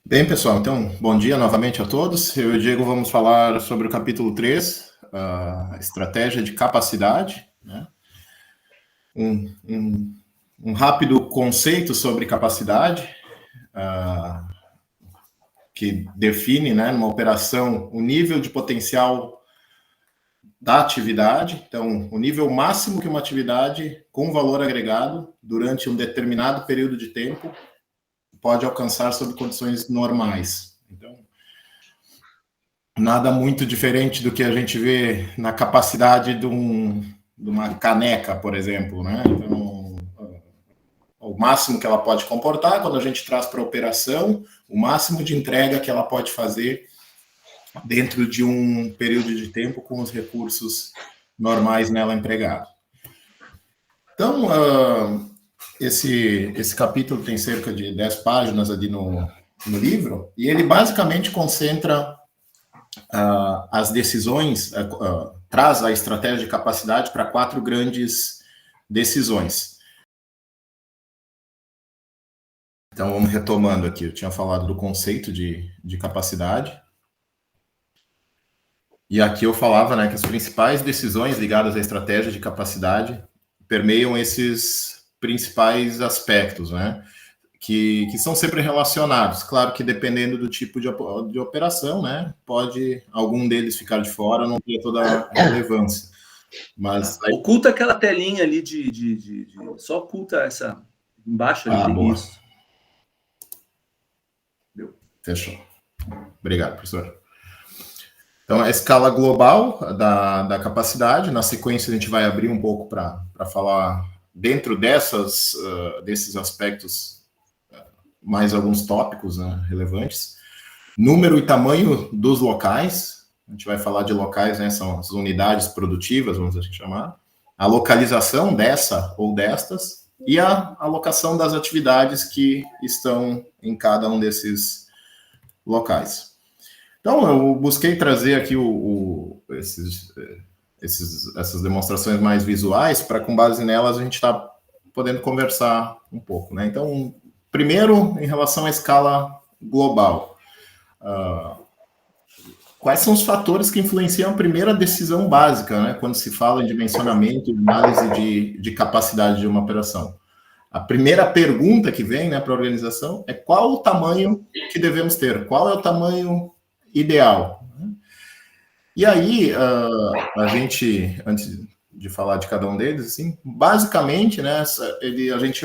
Bem, pessoal, então, bom dia novamente a todos. Eu e o Diego vamos falar sobre o capítulo 3, a estratégia de capacidade, né? Um rápido conceito sobre capacidade, que define, né, numa operação, o nível de potencial da atividade, então, o nível máximo que uma atividade com valor agregado, durante um determinado período de tempo, pode alcançar sob condições normais. Então, nada muito diferente do que a gente vê na capacidade de uma caneca, por exemplo, né? Então, o máximo que ela pode comportar, quando a gente traz para a operação, o máximo de entrega que ela pode fazer dentro de um período de tempo com os recursos normais nela empregados. Então, esse capítulo tem cerca de 10 páginas ali no livro, e ele basicamente concentra as decisões, traz a estratégia de capacidade para 4 grandes decisões. Então, vamos retomando aqui. Eu tinha falado do conceito de capacidade. E aqui eu falava, né, que as principais decisões ligadas à estratégia de capacidade permeiam esses principais aspectos, né? Que são sempre relacionados. Claro que dependendo do tipo de operação, né, pode algum deles ficar de fora, não ter toda a relevância. Mas aí... Oculta aquela telinha ali só oculta essa embaixo ali. Boa. Isso. Deu. Fechou. Obrigado, professor. Então, a escala global da capacidade, na sequência a gente vai abrir um pouco para falar dentro desses aspectos, mais alguns tópicos, né, relevantes. Número e tamanho dos locais, a gente vai falar de locais, né, são as unidades produtivas, vamos assim chamar. A localização dessa ou destas e a alocação das atividades que estão em cada um desses locais. Então, eu busquei trazer aqui essas demonstrações mais visuais para, com base nelas, a gente estar podendo conversar um pouco, né? Então, primeiro, em relação à escala global, quais são os fatores que influenciam a primeira decisão básica, né, quando se fala em dimensionamento e análise de capacidade de uma operação? A primeira pergunta que vem, né, para a organização é qual o tamanho que devemos ter? Qual é o tamanho ideal? E aí, a gente, antes de falar de cada um deles, assim, basicamente, né, a gente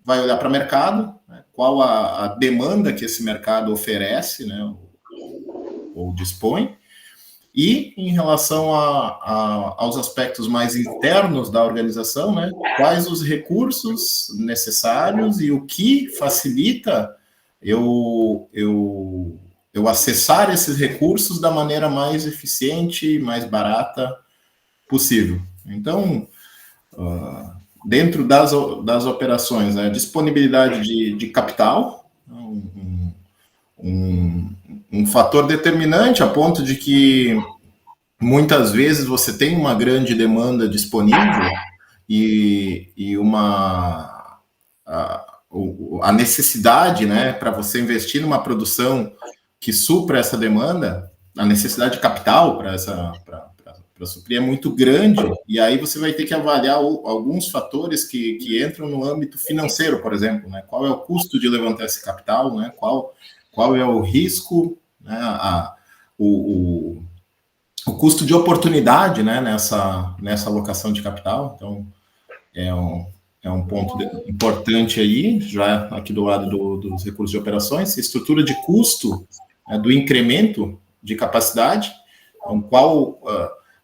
vai olhar para o mercado, né, qual a demanda que esse mercado oferece, né, ou dispõe, e em relação aos aspectos mais internos da organização, né, quais os recursos necessários e o que facilita eu acessar esses recursos da maneira mais eficiente, mais barata possível. Então, dentro das operações, né, disponibilidade de capital, um fator determinante a ponto de que muitas vezes você tem uma grande demanda disponível e a necessidade, né, para você investir numa produção que supra essa demanda, a necessidade de capital para suprir é muito grande, e aí você vai ter que avaliar alguns fatores que entram no âmbito financeiro, por exemplo, né? Qual é o custo de levantar esse capital, né? Qual é o risco, né? O custo de oportunidade, né, nessa alocação de capital. Então, é um ponto importante aí, já aqui do lado dos recursos de operações, estrutura de custo, né, do incremento de capacidade, então, qual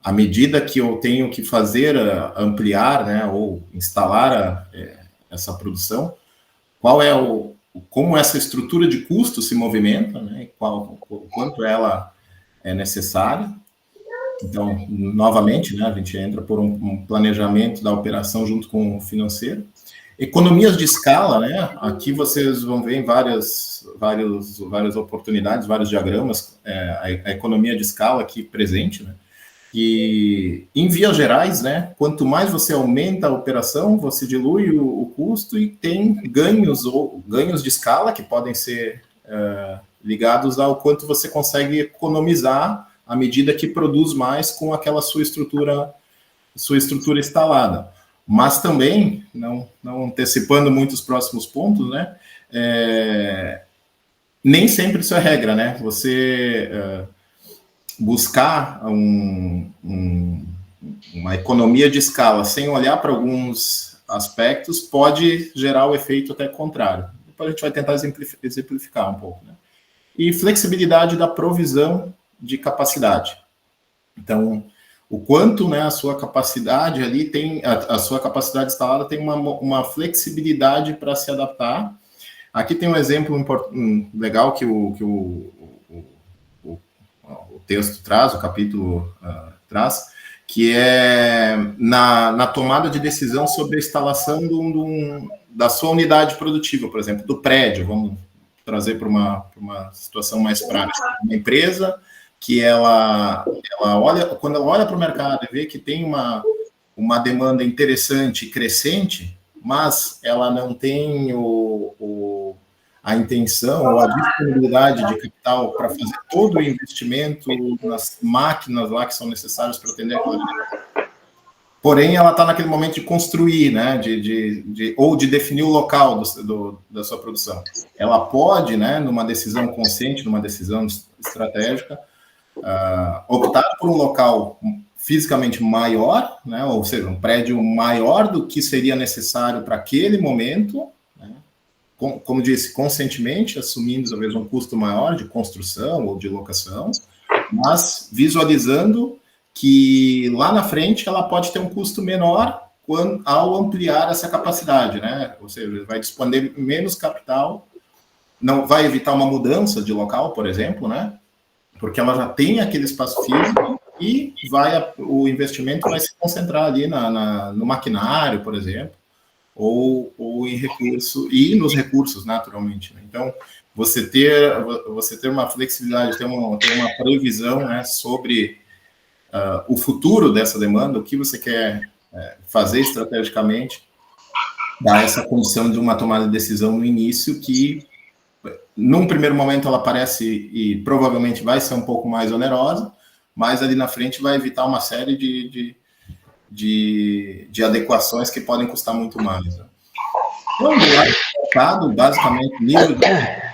a medida que eu tenho que fazer, ampliar, né, ou instalar essa produção, como essa estrutura de custo se movimenta, né, o quanto ela é necessária. Então, novamente, né, a gente entra por um planejamento da operação junto com o financeiro. Economias de escala, né? Aqui vocês vão ver em várias oportunidades, vários diagramas, a economia de escala aqui presente, né? E, em vias gerais, né, quanto mais você aumenta a operação, você dilui o custo e tem ganhos de escala que podem ser ligados ao quanto você consegue economizar à medida que produz mais com aquela sua estrutura instalada. Mas também, não antecipando muito os próximos pontos, né? Nem sempre isso é regra, né? Você buscar uma economia de escala sem olhar para alguns aspectos pode gerar o efeito até contrário. Depois a gente vai tentar exemplificar um pouco, né? E flexibilidade da provisão de capacidade. Então, o quanto, né, a sua capacidade ali tem, a sua capacidade instalada tem uma flexibilidade para se adaptar. Aqui tem um exemplo legal que o texto traz, o capítulo traz, que é na tomada de decisão sobre a instalação da sua unidade produtiva, por exemplo, do prédio. Vamos trazer para uma situação mais prática. Uma empresa que ela olha, quando ela olha para o mercado e vê que tem uma demanda interessante e crescente, mas ela não tem a intenção ou a disponibilidade de capital para fazer todo o investimento nas máquinas lá que são necessárias para atender aquela demanda. Porém, ela está naquele momento de construir, né, ou de definir o local da sua produção. Ela pode, né, numa decisão consciente, numa decisão estratégica, optar por um local fisicamente maior, né, ou seja, um prédio maior do que seria necessário para aquele momento, né, como disse, conscientemente, assumindo talvez um custo maior de construção ou de locação, mas visualizando que lá na frente ela pode ter um custo menor ao ampliar essa capacidade, né? Ou seja, vai dispor menos capital, não vai evitar uma mudança de local, por exemplo, né? Porque ela já tem aquele espaço físico e o investimento vai se concentrar ali no maquinário, por exemplo, ou em recurso, e nos recursos, naturalmente. Né? Então, você ter uma flexibilidade, ter uma previsão, né, sobre o futuro dessa demanda, o que você quer fazer estrategicamente, dá essa condição de uma tomada de decisão no início que, num primeiro momento, ela parece e provavelmente vai ser um pouco mais onerosa, mas ali na frente vai evitar uma série de adequações que podem custar muito mais. Né? Quando é mercado, basicamente,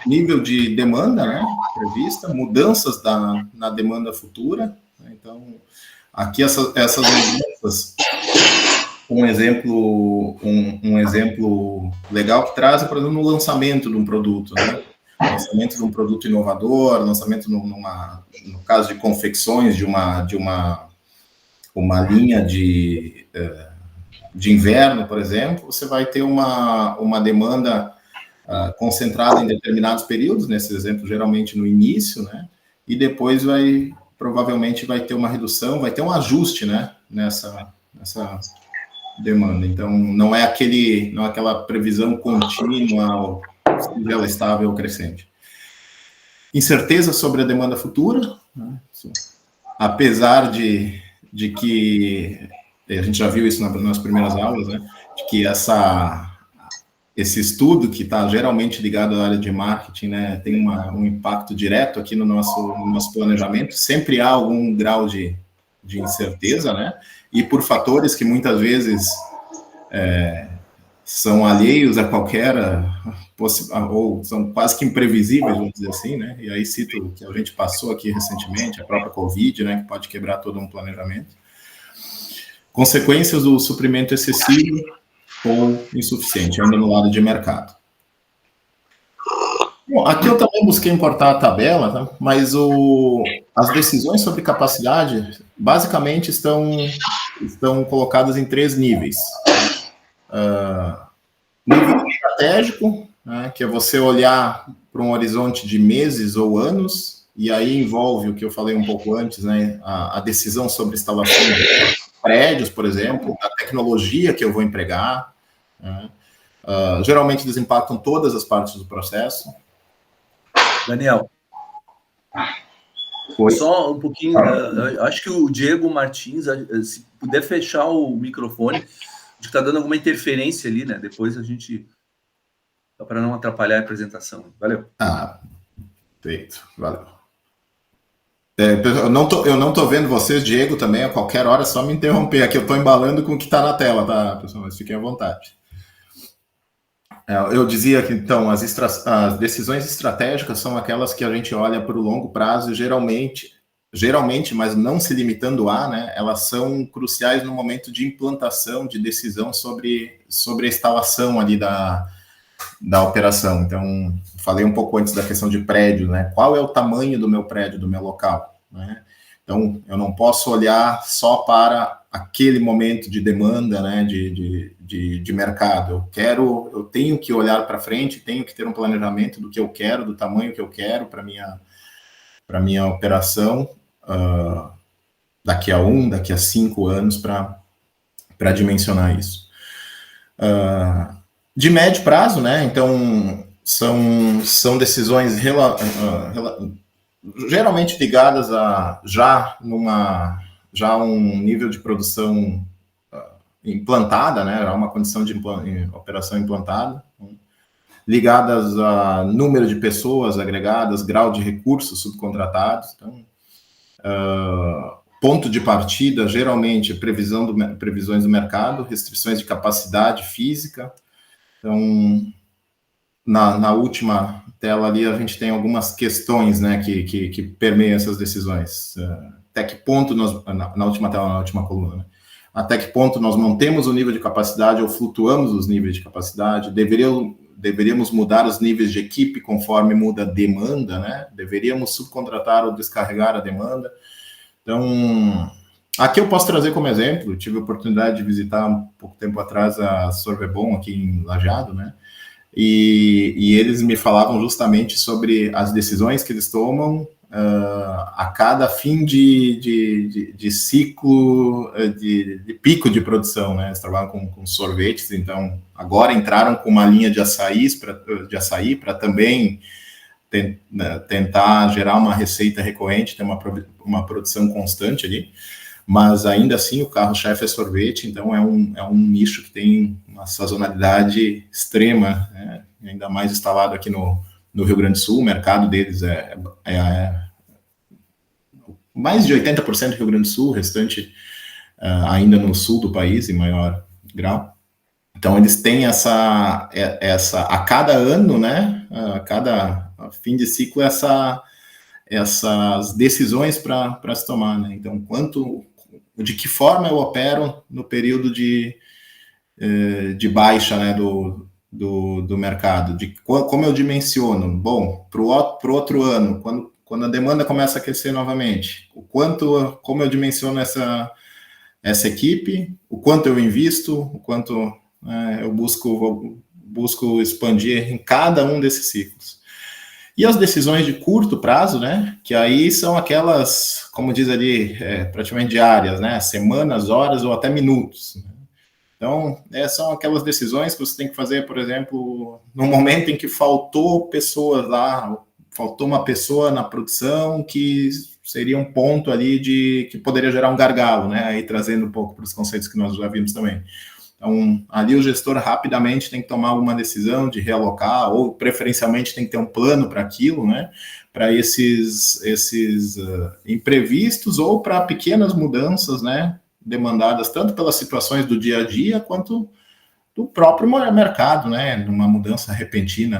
nível de demanda, né, prevista, mudanças na demanda futura. Né? Então, aqui essas mudanças, um exemplo legal que traz, por exemplo, no lançamento de um produto, né? Lançamento de um produto inovador, lançamento no caso de confecções de uma linha de inverno, por exemplo, você vai ter uma demanda concentrada em determinados períodos, nesse exemplo, geralmente no início, né? E depois provavelmente vai ter uma redução, vai ter um ajuste, né? Nessa demanda. Então, não é aquela previsão contínua, seja ela estável ou crescente. Incerteza sobre a demanda futura, né? Apesar de que a gente já viu isso nas primeiras aulas, né? De que esse estudo que está geralmente ligado à área de marketing, né, tem um impacto direto aqui no nosso planejamento. Sempre há algum grau de incerteza, né? E por fatores que muitas vezes são alheios a qualquer ou são quase que imprevisíveis, vamos dizer assim, né? E aí cito o que a gente passou aqui recentemente, a própria Covid, né, que pode quebrar todo um planejamento. Consequências do suprimento excessivo ou insuficiente, ainda no lado de mercado. Bom, aqui eu também busquei importar a tabela, tá? Mas as decisões sobre capacidade basicamente estão colocadas em 3 níveis. Nível estratégico, né, que é você olhar para um horizonte de meses ou anos, e aí envolve o que eu falei um pouco antes, né, a decisão sobre instalação de prédios, por exemplo, a tecnologia que eu vou empregar, né? Geralmente eles impactam todas as partes do processo. Daniel, só um pouquinho, acho que o Diego Martins, se puder fechar o microfone, acho que está dando alguma interferência ali, né? Depois a gente, para não atrapalhar a apresentação. Valeu. Feito, valeu. Eu não tô vendo vocês, Diego, também, a qualquer hora é só me interromper. Aqui eu tô embalando com o que está na tela, tá, pessoal? Mas fiquem à vontade. Eu dizia que, então, as decisões estratégicas são aquelas que a gente olha para o longo prazo e geralmente, mas não se limitando a, né, elas são cruciais no momento de implantação, de decisão sobre a instalação ali da operação. Então, falei um pouco antes da questão de prédio, né? Qual é o tamanho do meu prédio, do meu local, né? Então, eu não posso olhar só para aquele momento de demanda, né, de mercado. Eu tenho que olhar para frente, tenho que ter um planejamento do que eu quero, do tamanho que eu quero para minha operação, daqui a 5 anos, para dimensionar isso. De médio prazo, né? Então, são decisões geralmente ligadas a já um nível de produção implantada, né? Uma condição de operação implantada, ligadas a número de pessoas agregadas, grau de recursos subcontratados. Então, ponto de partida, geralmente, previsões do mercado, restrições de capacidade física. Então, na última tela ali, a gente tem algumas questões, né, que permeiam essas decisões. Até que ponto na última tela, na última coluna, né? Até que ponto nós mantemos o nível de capacidade ou flutuamos os níveis de capacidade? Deveríamos mudar os níveis de equipe conforme muda a demanda, né? Deveríamos subcontratar ou descarregar a demanda? Então, aqui eu posso trazer como exemplo, tive a oportunidade de visitar um pouco tempo atrás a Sorvebon aqui em Lajeado, né? E eles me falavam justamente sobre as decisões que eles tomam a cada fim de ciclo, de pico de produção, né? Eles trabalham com sorvetes, então agora entraram com uma linha de açaí para também tentar gerar uma receita recorrente, ter uma produção constante ali, mas ainda assim o carro-chefe é sorvete, então é um nicho que tem uma sazonalidade extrema, né? Ainda mais instalado aqui no Rio Grande do Sul, o mercado deles é mais de 80% do Rio Grande do Sul, o restante ainda no sul do país, em maior grau. Então, eles têm essa a cada ano, né, a cada fim de ciclo, essas decisões para se tomar, né? Então, de que forma eu opero no período de baixa, né, do mercado, como eu dimensiono. Bom, para o outro ano, quando a demanda começa a aquecer novamente, como eu dimensiono essa equipe, o quanto eu invisto, o quanto eu busco expandir em cada um desses ciclos. E as decisões de curto prazo, né, que aí são aquelas, como diz ali, praticamente diárias, né, semanas, horas ou até minutos, né? Então, são aquelas decisões que você tem que fazer, por exemplo, no momento em que faltou pessoas lá, faltou uma pessoa na produção, que seria um ponto ali que poderia gerar um gargalo, né? Aí trazendo um pouco para os conceitos que nós já vimos também. Então, ali o gestor rapidamente tem que tomar alguma decisão de realocar, ou preferencialmente tem que ter um plano para aquilo, né? Para esses imprevistos ou para pequenas mudanças, né? Demandadas tanto pelas situações do dia a dia quanto do próprio mercado, né? Numa mudança repentina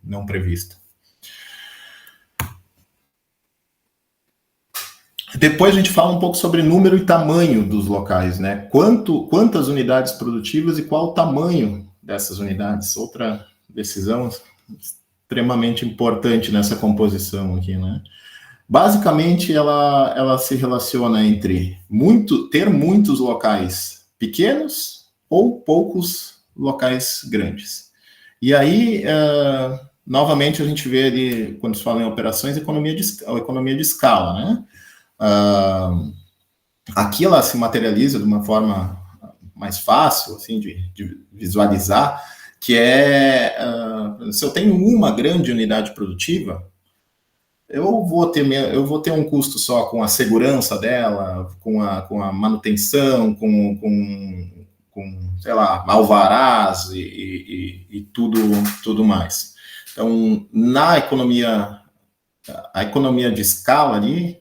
não prevista. Depois a gente fala um pouco sobre número e tamanho dos locais, né? Quantas unidades produtivas e qual o tamanho dessas unidades? Outra decisão extremamente importante nessa composição aqui, né? Basicamente, ela se relaciona entre ter muitos locais pequenos ou poucos locais grandes. E aí, novamente, a gente vê ali, quando se fala em operações, economia de escala, né? Aqui ela se materializa de uma forma mais fácil, assim, de visualizar, que se eu tenho uma grande unidade produtiva, eu vou ter um custo só com a segurança dela, com a manutenção, com sei lá, alvarás e tudo mais. Então, na economia a economia de escala ali,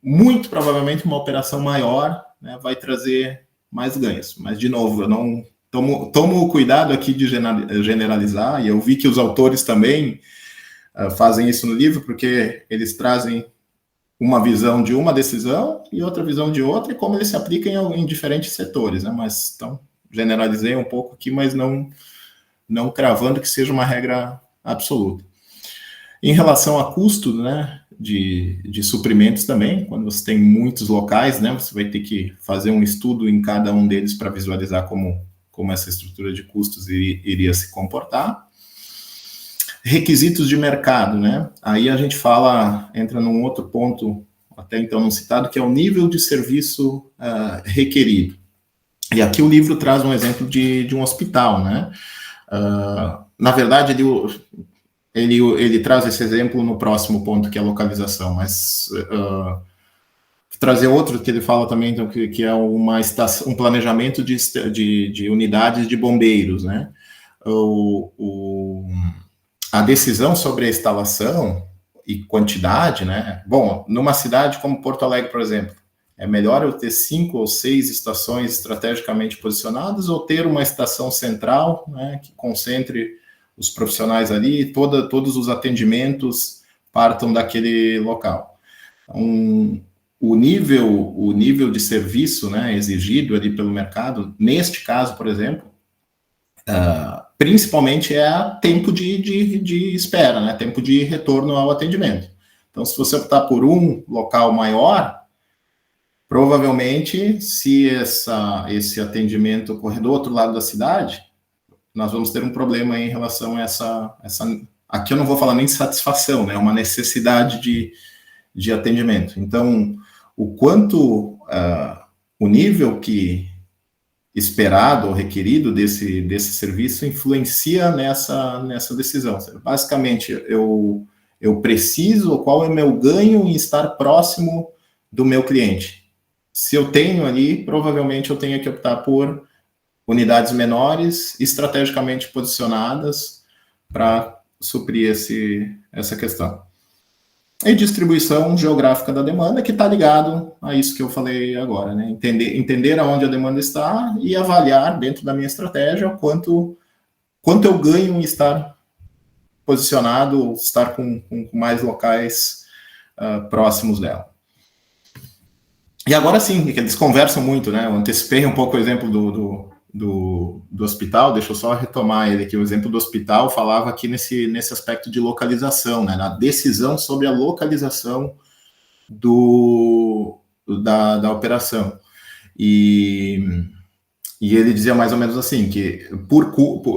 muito provavelmente uma operação maior, né, vai trazer mais ganhos. Mas, de novo, eu não tomo cuidado aqui de generalizar, e eu vi que os autores também fazem isso no livro, porque eles trazem uma visão de uma decisão e outra visão de outra, e como eles se aplicam em diferentes setores, né? Mas, então, generalizei um pouco aqui, mas não cravando que seja uma regra absoluta. Em relação a custo, né, de suprimentos também, quando você tem muitos locais, né, você vai ter que fazer um estudo em cada um deles para visualizar como essa estrutura de custos iria se comportar. Requisitos de mercado, né? Aí a gente entra num outro ponto, até então não citado, que é o nível de serviço requerido. E aqui o livro traz um exemplo de um hospital, né? Na verdade, ele traz esse exemplo no próximo ponto, que é a localização, mas trazer outro que ele fala também, então, que é um planejamento de unidades de bombeiros, né? A decisão sobre a instalação e quantidade, né? Bom, numa cidade como Porto Alegre, por exemplo, é melhor eu ter 5 ou 6 estações estrategicamente posicionadas ou ter uma estação central, né, que concentre os profissionais ali, todos os atendimentos partam daquele local. Então, o nível de serviço, né, exigido ali pelo mercado, neste caso, por exemplo, principalmente é tempo de espera, né? Tempo de retorno ao atendimento. Então, se você optar por um local maior, provavelmente, se esse atendimento ocorrer do outro lado da cidade, nós vamos ter um problema em relação a essa aqui eu não vou falar nem de satisfação, né? Uma necessidade de atendimento. Então, o quanto o nível que esperado ou requerido desse serviço influencia nessa decisão. Basicamente, eu preciso, qual é o meu ganho em estar próximo do meu cliente? Se eu tenho ali, provavelmente eu tenho que optar por unidades menores, estrategicamente posicionadas para suprir essa questão. E distribuição geográfica da demanda, que está ligado a isso que eu falei agora, né? Entender aonde a demanda está e avaliar dentro da minha estratégia quanto eu ganho em estar posicionado, estar com mais locais próximos dela. E agora sim, eles conversam muito, né? Eu antecipei um pouco o exemplo do hospital, deixa eu só retomar ele aqui. O exemplo do hospital falava aqui nesse aspecto de localização, né? Na decisão sobre a localização da operação. E ele dizia mais ou menos assim, que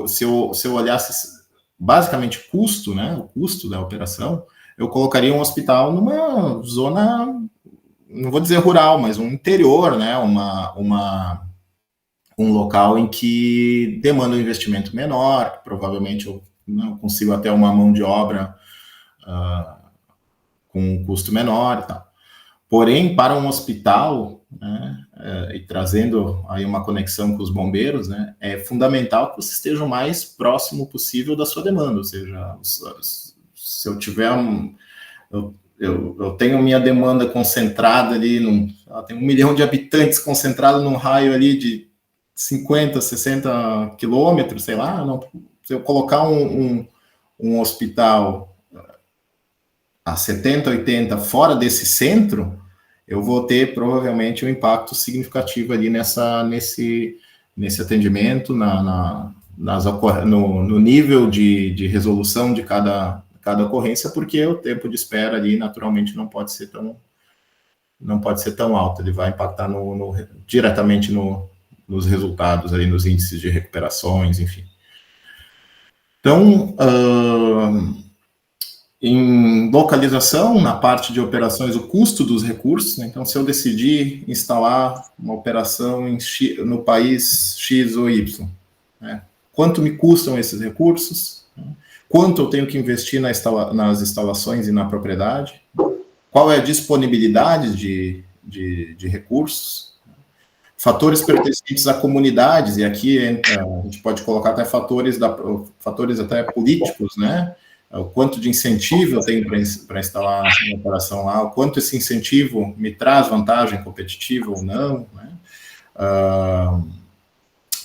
se eu olhasse basicamente custo, né? O custo da operação, eu colocaria um hospital numa zona, não vou dizer rural, mas um interior, né? Um local em que demanda um investimento menor, provavelmente eu não consigo até uma mão de obra com um custo menor e tal. Porém, para um hospital, né, e trazendo aí uma conexão com os bombeiros, né, é fundamental que você esteja o mais próximo possível da sua demanda, ou seja, se eu tiver eu tenho minha demanda concentrada ali, tem 1 milhão de habitantes concentrado num raio ali de 50, 60 quilômetros, sei lá, se eu colocar um hospital a 70, 80 fora desse centro, eu vou ter provavelmente um impacto significativo ali nesse atendimento, no nível de resolução de cada ocorrência, porque o tempo de espera ali naturalmente não pode ser tão alto, ele vai impactar diretamente nos resultados, ali, nos índices de recuperações, enfim. Então, em localização, na parte de operações, o custo dos recursos, né? Então, se eu decidir instalar uma operação no país X ou Y, né? Quanto me custam esses recursos? Quanto eu tenho que investir nas instalações e na propriedade? Qual é a disponibilidade de recursos? Fatores pertencentes a comunidades, e aqui a gente pode colocar até fatores até políticos, né? o quanto de incentivo eu tenho para instalar uma operação lá, o quanto esse incentivo me traz vantagem competitiva ou não, né?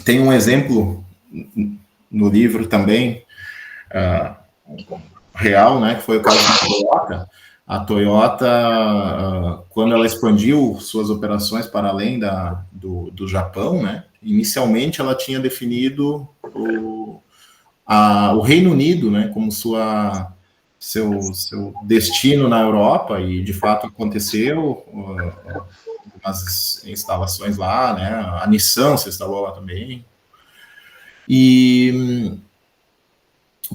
Tem um exemplo no livro também, real, né, que foi o caso da Toyota. A Toyota, quando ela expandiu suas operações para além do Japão, né, inicialmente ela tinha definido o Reino Unido, né, como seu destino na Europa, e de fato aconteceu. As instalações lá, né, a Nissan se instalou lá também.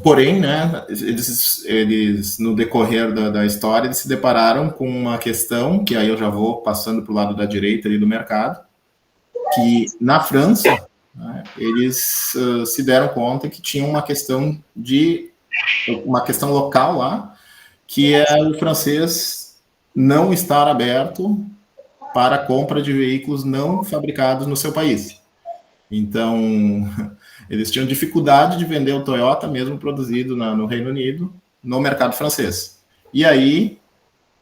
Porém, né, eles no decorrer da história, eles se depararam com uma questão, que aí eu já vou passando para o lado da direita ali do mercado, que na França, né, eles se deram conta que tinha uma questão local lá, que é o francês não estar aberto para a compra de veículos não fabricados no seu país. Então, eles tinham dificuldade de vender o Toyota, mesmo produzido no Reino Unido, no mercado francês. E aí,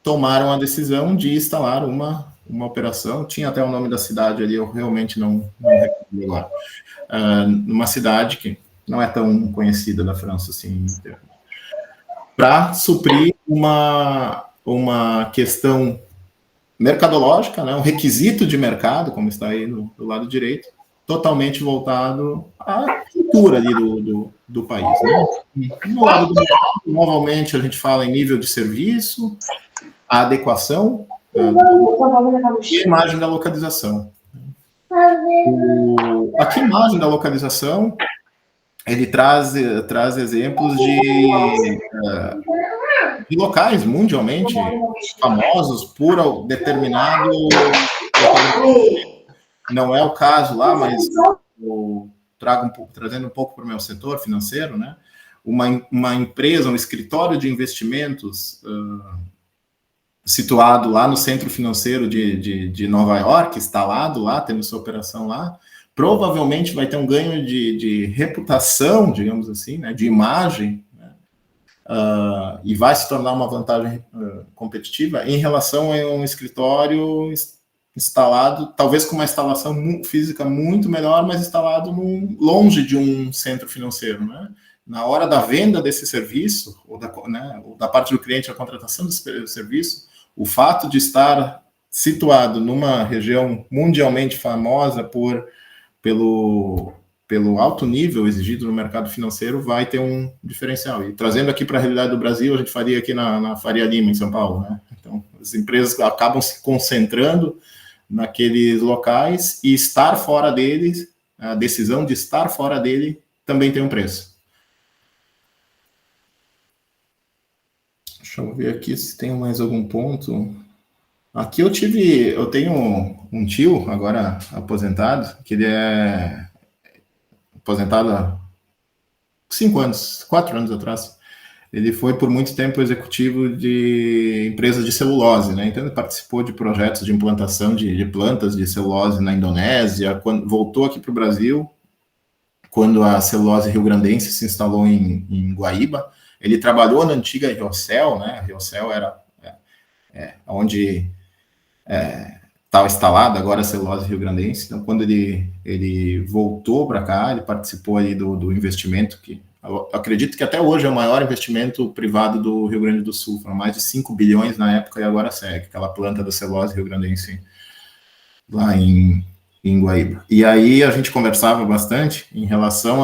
tomaram a decisão de instalar uma operação, tinha até o nome da cidade ali, eu realmente não recordo agora, numa cidade que não é tão conhecida da França, assim, para suprir uma questão mercadológica, né, um requisito de mercado, como está aí do lado direito, totalmente voltado à cultura ali do país. Né? No lado do mercado, normalmente a gente fala em nível de serviço, a adequação e a imagem da localização. Aqui a imagem da localização, ele traz exemplos de locais mundialmente famosos por determinado... Não é o caso lá, mas eu trazendo um pouco para o meu setor financeiro, né? Uma empresa, um escritório de investimentos situado lá no centro financeiro de Nova York, instalado lá, tendo sua operação lá, provavelmente vai ter um ganho de reputação, digamos assim, né? De imagem, e vai se tornar uma vantagem competitiva em relação a um escritório instalado, talvez com uma instalação física muito melhor, mas instalado longe de um centro financeiro, né? Na hora da venda desse serviço, ou da parte do cliente, a contratação desse serviço, o fato de estar situado numa região mundialmente famosa pelo alto nível exigido no mercado financeiro, vai ter um diferencial. E trazendo aqui para a realidade do Brasil, a gente faria aqui na Faria Lima, em São Paulo, né? Então, as empresas acabam se concentrando naqueles locais, e estar fora deles, a decisão de estar fora dele também tem um preço. Deixa eu ver aqui se tem mais algum ponto. Aqui eu tenho um tio, agora aposentado, que ele é aposentado há 4 anos atrás. Ele foi por muito tempo executivo de empresas de celulose, né? Então ele participou de projetos de implantação de plantas de celulose na Indonésia. Quando voltou aqui para o Brasil, quando a celulose rio-grandense se instalou em Guaíba, ele trabalhou na antiga Riocel, né? A Riocel era onde estava instalada agora a celulose rio-grandense. Então, quando ele voltou para cá, ele participou aí do investimento que eu acredito que até hoje é o maior investimento privado do Rio Grande do Sul. Foram mais de 5 bilhões na época, e agora segue aquela planta da celulose rio-grandense lá em Guaíba. E aí a gente conversava bastante em relação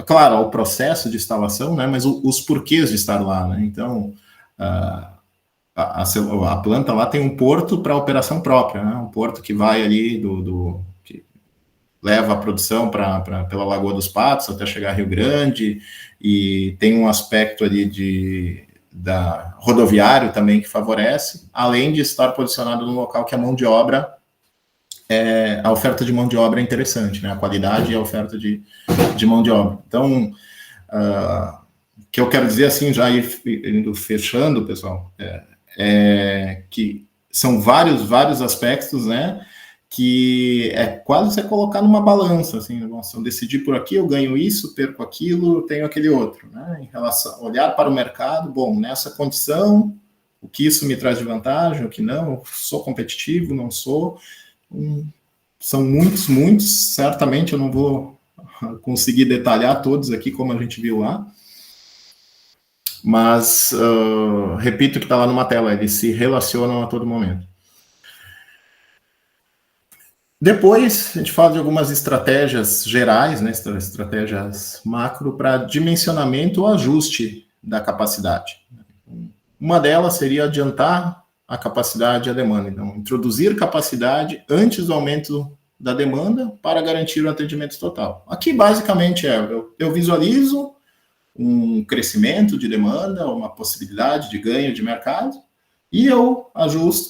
claro, ao processo de instalação, né, mas os porquês de estar lá, né? Então, a planta lá tem um porto para operação própria, né? Um porto que vai ali que leva a produção pela Lagoa dos Patos até chegar a Rio Grande, e tem um aspecto ali da rodoviário também que favorece, além de estar posicionado num local que a mão de obra, a oferta de mão de obra é interessante, né? A qualidade e a oferta de mão de obra. Então, o que eu quero dizer, assim, já indo fechando, pessoal, que são vários aspectos, né, que é quase você colocar numa balança, assim, nossa, eu decidi por aqui, eu ganho isso, perco aquilo, tenho aquele outro, né? Em relação a olhar para o mercado, bom, nessa condição, o que isso me traz de vantagem, o que não, eu sou competitivo, não sou, são muitos, certamente eu não vou conseguir detalhar todos aqui, como a gente viu lá, mas, repito que está lá numa tela, eles se relacionam a todo momento. Depois, a gente fala de algumas estratégias gerais, né, estratégias macro, para dimensionamento ou ajuste da capacidade. Uma delas seria adiantar a capacidade e a demanda. Então, introduzir capacidade antes do aumento da demanda para garantir o atendimento total. Aqui, basicamente, eu visualizo um crescimento de demanda, uma possibilidade de ganho de mercado, e eu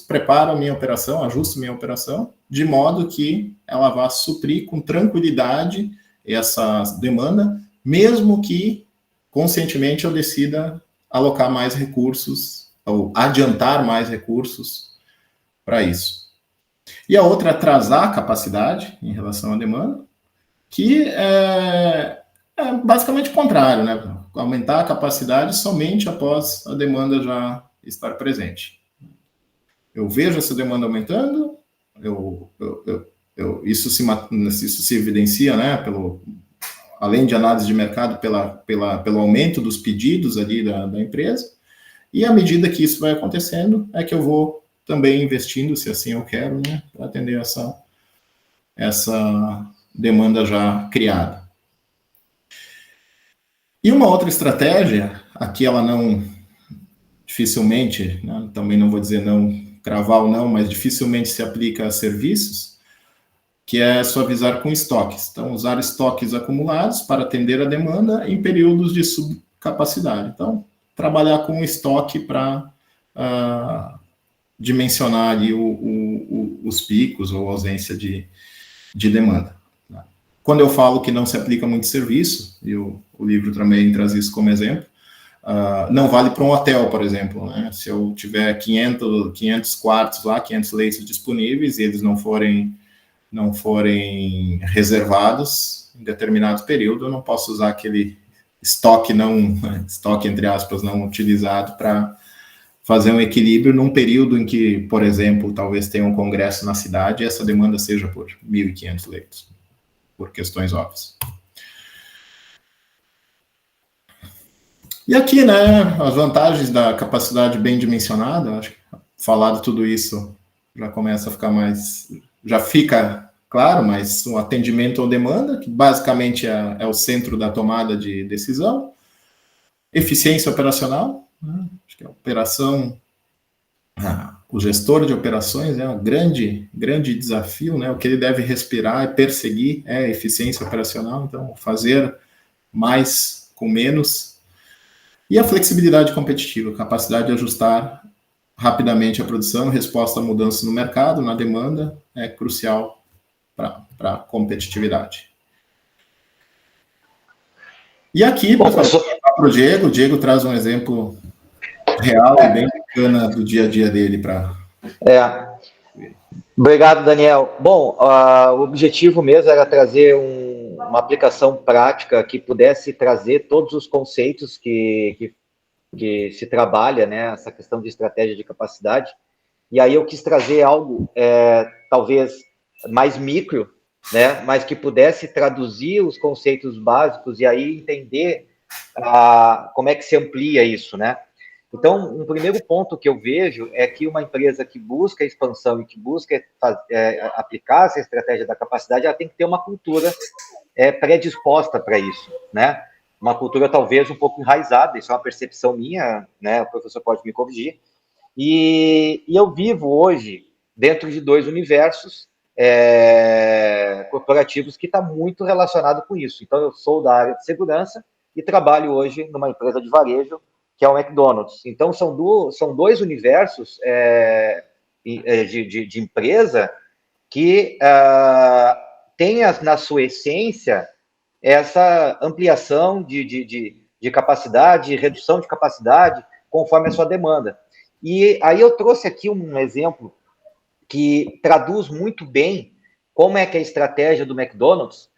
preparo a minha operação, ajusto minha operação, de modo que ela vá suprir com tranquilidade essa demanda, mesmo que conscientemente eu decida alocar mais recursos, ou adiantar mais recursos para isso. E a outra é atrasar a capacidade em relação à demanda, que é basicamente o contrário, né? Aumentar a capacidade somente após a demanda já estar presente. Eu vejo essa demanda aumentando, isso se evidencia, né, além de análise de mercado, pelo aumento dos pedidos ali da empresa, e à medida que isso vai acontecendo, é que eu vou também investindo, se assim eu quero, né, para atender essa demanda já criada. E uma outra estratégia, aqui ela não, dificilmente, né, também não vou dizer não, cravar ou não, mas dificilmente se aplica a serviços, que é suavizar com estoques. Então, usar estoques acumulados para atender a demanda em períodos de subcapacidade. Então, trabalhar com estoque para dimensionar ali os picos ou ausência de demanda. Quando eu falo que não se aplica muito serviço, e o livro também traz isso como exemplo, não vale para um hotel, por exemplo, né? Se eu tiver 500 quartos lá, 500 leitos disponíveis, e eles não forem reservados em determinado período, eu não posso usar aquele estoque entre aspas, não utilizado para fazer um equilíbrio num período em que, por exemplo, talvez tenha um congresso na cidade e essa demanda seja por 1.500 leitos, por questões óbvias. E aqui, né, as vantagens da capacidade bem dimensionada, acho que falado tudo isso já começa a ficar já fica claro, mas o atendimento ou demanda, que basicamente é o centro da tomada de decisão, eficiência operacional, né, acho que a operação, o gestor de operações é um grande desafio, né, o que ele deve respirar e perseguir é a eficiência operacional, então fazer mais com menos. E a flexibilidade competitiva, a capacidade de ajustar rapidamente a produção, resposta a mudanças no mercado, na demanda, é crucial para a competitividade. E aqui, para o Diego traz um exemplo real e bem bacana do dia a dia dele para... Obrigado, Daniel. Bom, o objetivo mesmo era trazer uma aplicação prática que pudesse trazer todos os conceitos que se trabalha, né, essa questão de estratégia de capacidade. E aí eu quis trazer algo, talvez, mais micro, né, mas que pudesse traduzir os conceitos básicos e aí entender como é que se amplia isso, né? Então, um primeiro ponto que eu vejo é que uma empresa que busca expansão e que busca aplicar essa estratégia da capacidade, ela tem que ter uma cultura predisposta para isso, né? Uma cultura talvez um pouco enraizada, isso é uma percepção minha, né? O professor pode me corrigir. E eu vivo hoje dentro de dois universos corporativos que está muito relacionado com isso. Então, eu sou da área de segurança e trabalho hoje numa empresa de varejo, que é o McDonald's. Então, são dois universos de empresa que têm na sua essência essa ampliação de capacidade, redução de capacidade, conforme a sua demanda. E aí eu trouxe aqui um exemplo que traduz muito bem como é que é a estratégia do McDonald's,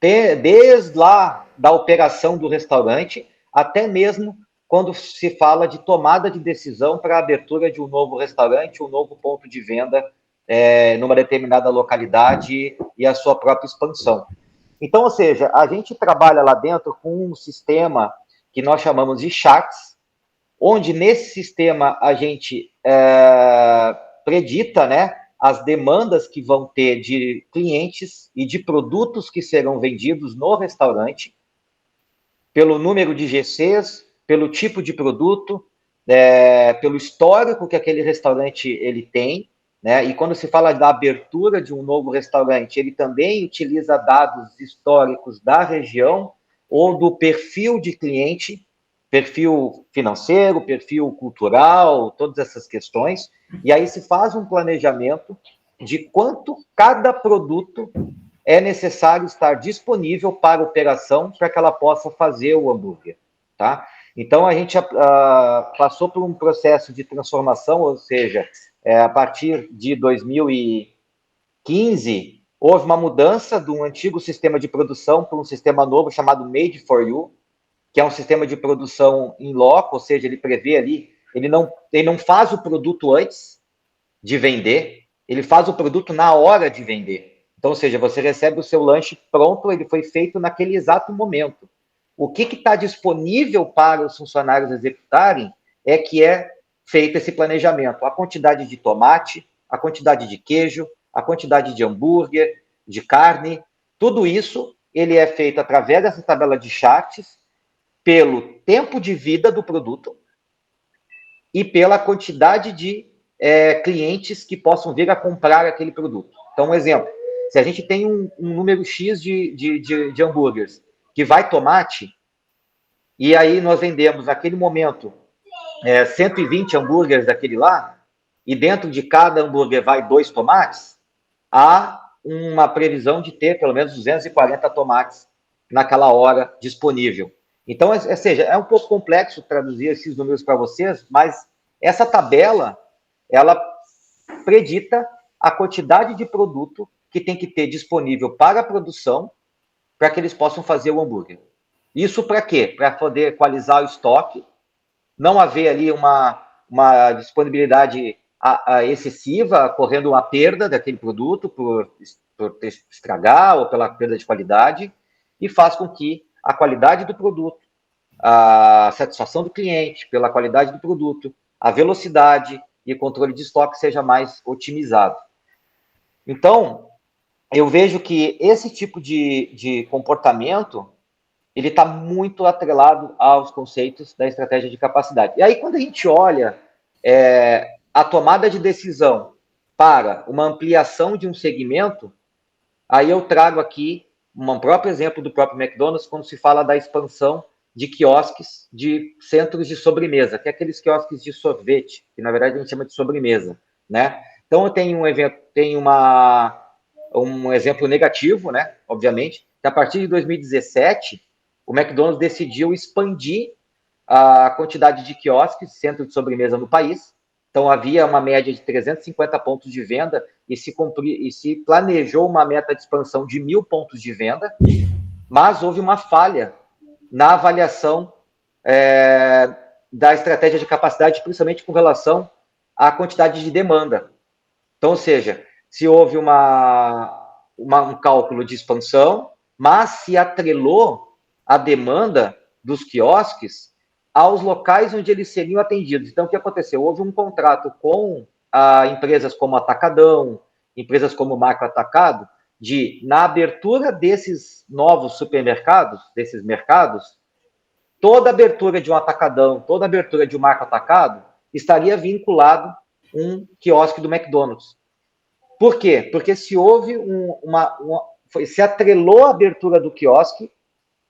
desde lá da operação do restaurante, até mesmo quando se fala de tomada de decisão para a abertura de um novo restaurante, um novo ponto de venda numa determinada localidade e a sua própria expansão. Então, ou seja, a gente trabalha lá dentro com um sistema que nós chamamos de charts, onde nesse sistema a gente predita, né, as demandas que vão ter de clientes e de produtos que serão vendidos no restaurante, pelo número de GCs, pelo tipo de produto, pelo histórico que aquele restaurante ele tem, né? E quando se fala da abertura de um novo restaurante, ele também utiliza dados históricos da região ou do perfil de cliente, perfil financeiro, perfil cultural, todas essas questões, e aí se faz um planejamento de quanto cada produto é necessário estar disponível para operação para que ela possa fazer o hambúrguer, tá? Então, a gente passou por um processo de transformação, ou seja, a partir de 2015, houve uma mudança de um antigo sistema de produção para um sistema novo chamado Made for You, que é um sistema de produção in loco, ou seja, ele prevê ali, ele não faz o produto antes de vender, ele faz o produto na hora de vender. Então, ou seja, você recebe o seu lanche pronto, ele foi feito naquele exato momento. O que está disponível para os funcionários executarem é que é feito esse planejamento. A quantidade de tomate, a quantidade de queijo, a quantidade de hambúrguer, de carne, tudo isso ele é feito através dessa tabela de charts, pelo tempo de vida do produto e pela quantidade de clientes que possam vir a comprar aquele produto. Então, um exemplo, se a gente tem um número X de hambúrgueres que vai tomate, e aí nós vendemos naquele momento 120 hambúrgueres daquele lá, e dentro de cada hambúrguer vai 2 tomates, há uma previsão de ter pelo menos 240 tomates naquela hora disponível. Então, ou seja, é um pouco complexo traduzir esses números para vocês, mas essa tabela, ela predita a quantidade de produto que tem que ter disponível para a produção, para que eles possam fazer o hambúrguer. Isso para quê? Para poder equalizar o estoque, não haver ali uma disponibilidade excessiva, correndo uma perda daquele produto por estragar ou pela perda de qualidade, e faz com que a qualidade do produto, a satisfação do cliente pela qualidade do produto, a velocidade e o controle de estoque seja mais otimizado. Então, eu vejo que esse tipo de comportamento, ele está muito atrelado aos conceitos da estratégia de capacidade. E aí, quando a gente olha a tomada de decisão para uma ampliação de um segmento, aí eu trago aqui um próprio exemplo do próprio McDonald's, quando se fala da expansão de quiosques de centros de sobremesa, que é aqueles quiosques de sorvete, que na verdade a gente chama de sobremesa, né? Então eu tenho um exemplo negativo, né? Obviamente, que a partir de 2017, o McDonald's decidiu expandir a quantidade de quiosques, centro de sobremesa no país. Então havia uma média de 350 pontos de venda e se planejou uma meta de expansão de 1.000 pontos de venda, mas houve uma falha na avaliação da estratégia de capacidade, principalmente com relação à quantidade de demanda. Então, ou seja, se houve um cálculo de expansão, mas se atrelou a demanda dos quiosques aos locais onde eles seriam atendidos. Então, o que aconteceu? Houve um contrato com empresas como Atacadão, empresas como Marco Atacado, na abertura desses novos supermercados, desses mercados, toda abertura de um Atacadão, toda abertura de um Marco Atacado, estaria vinculado um quiosque do McDonald's. Por quê? Porque se houve se atrelou a abertura do quiosque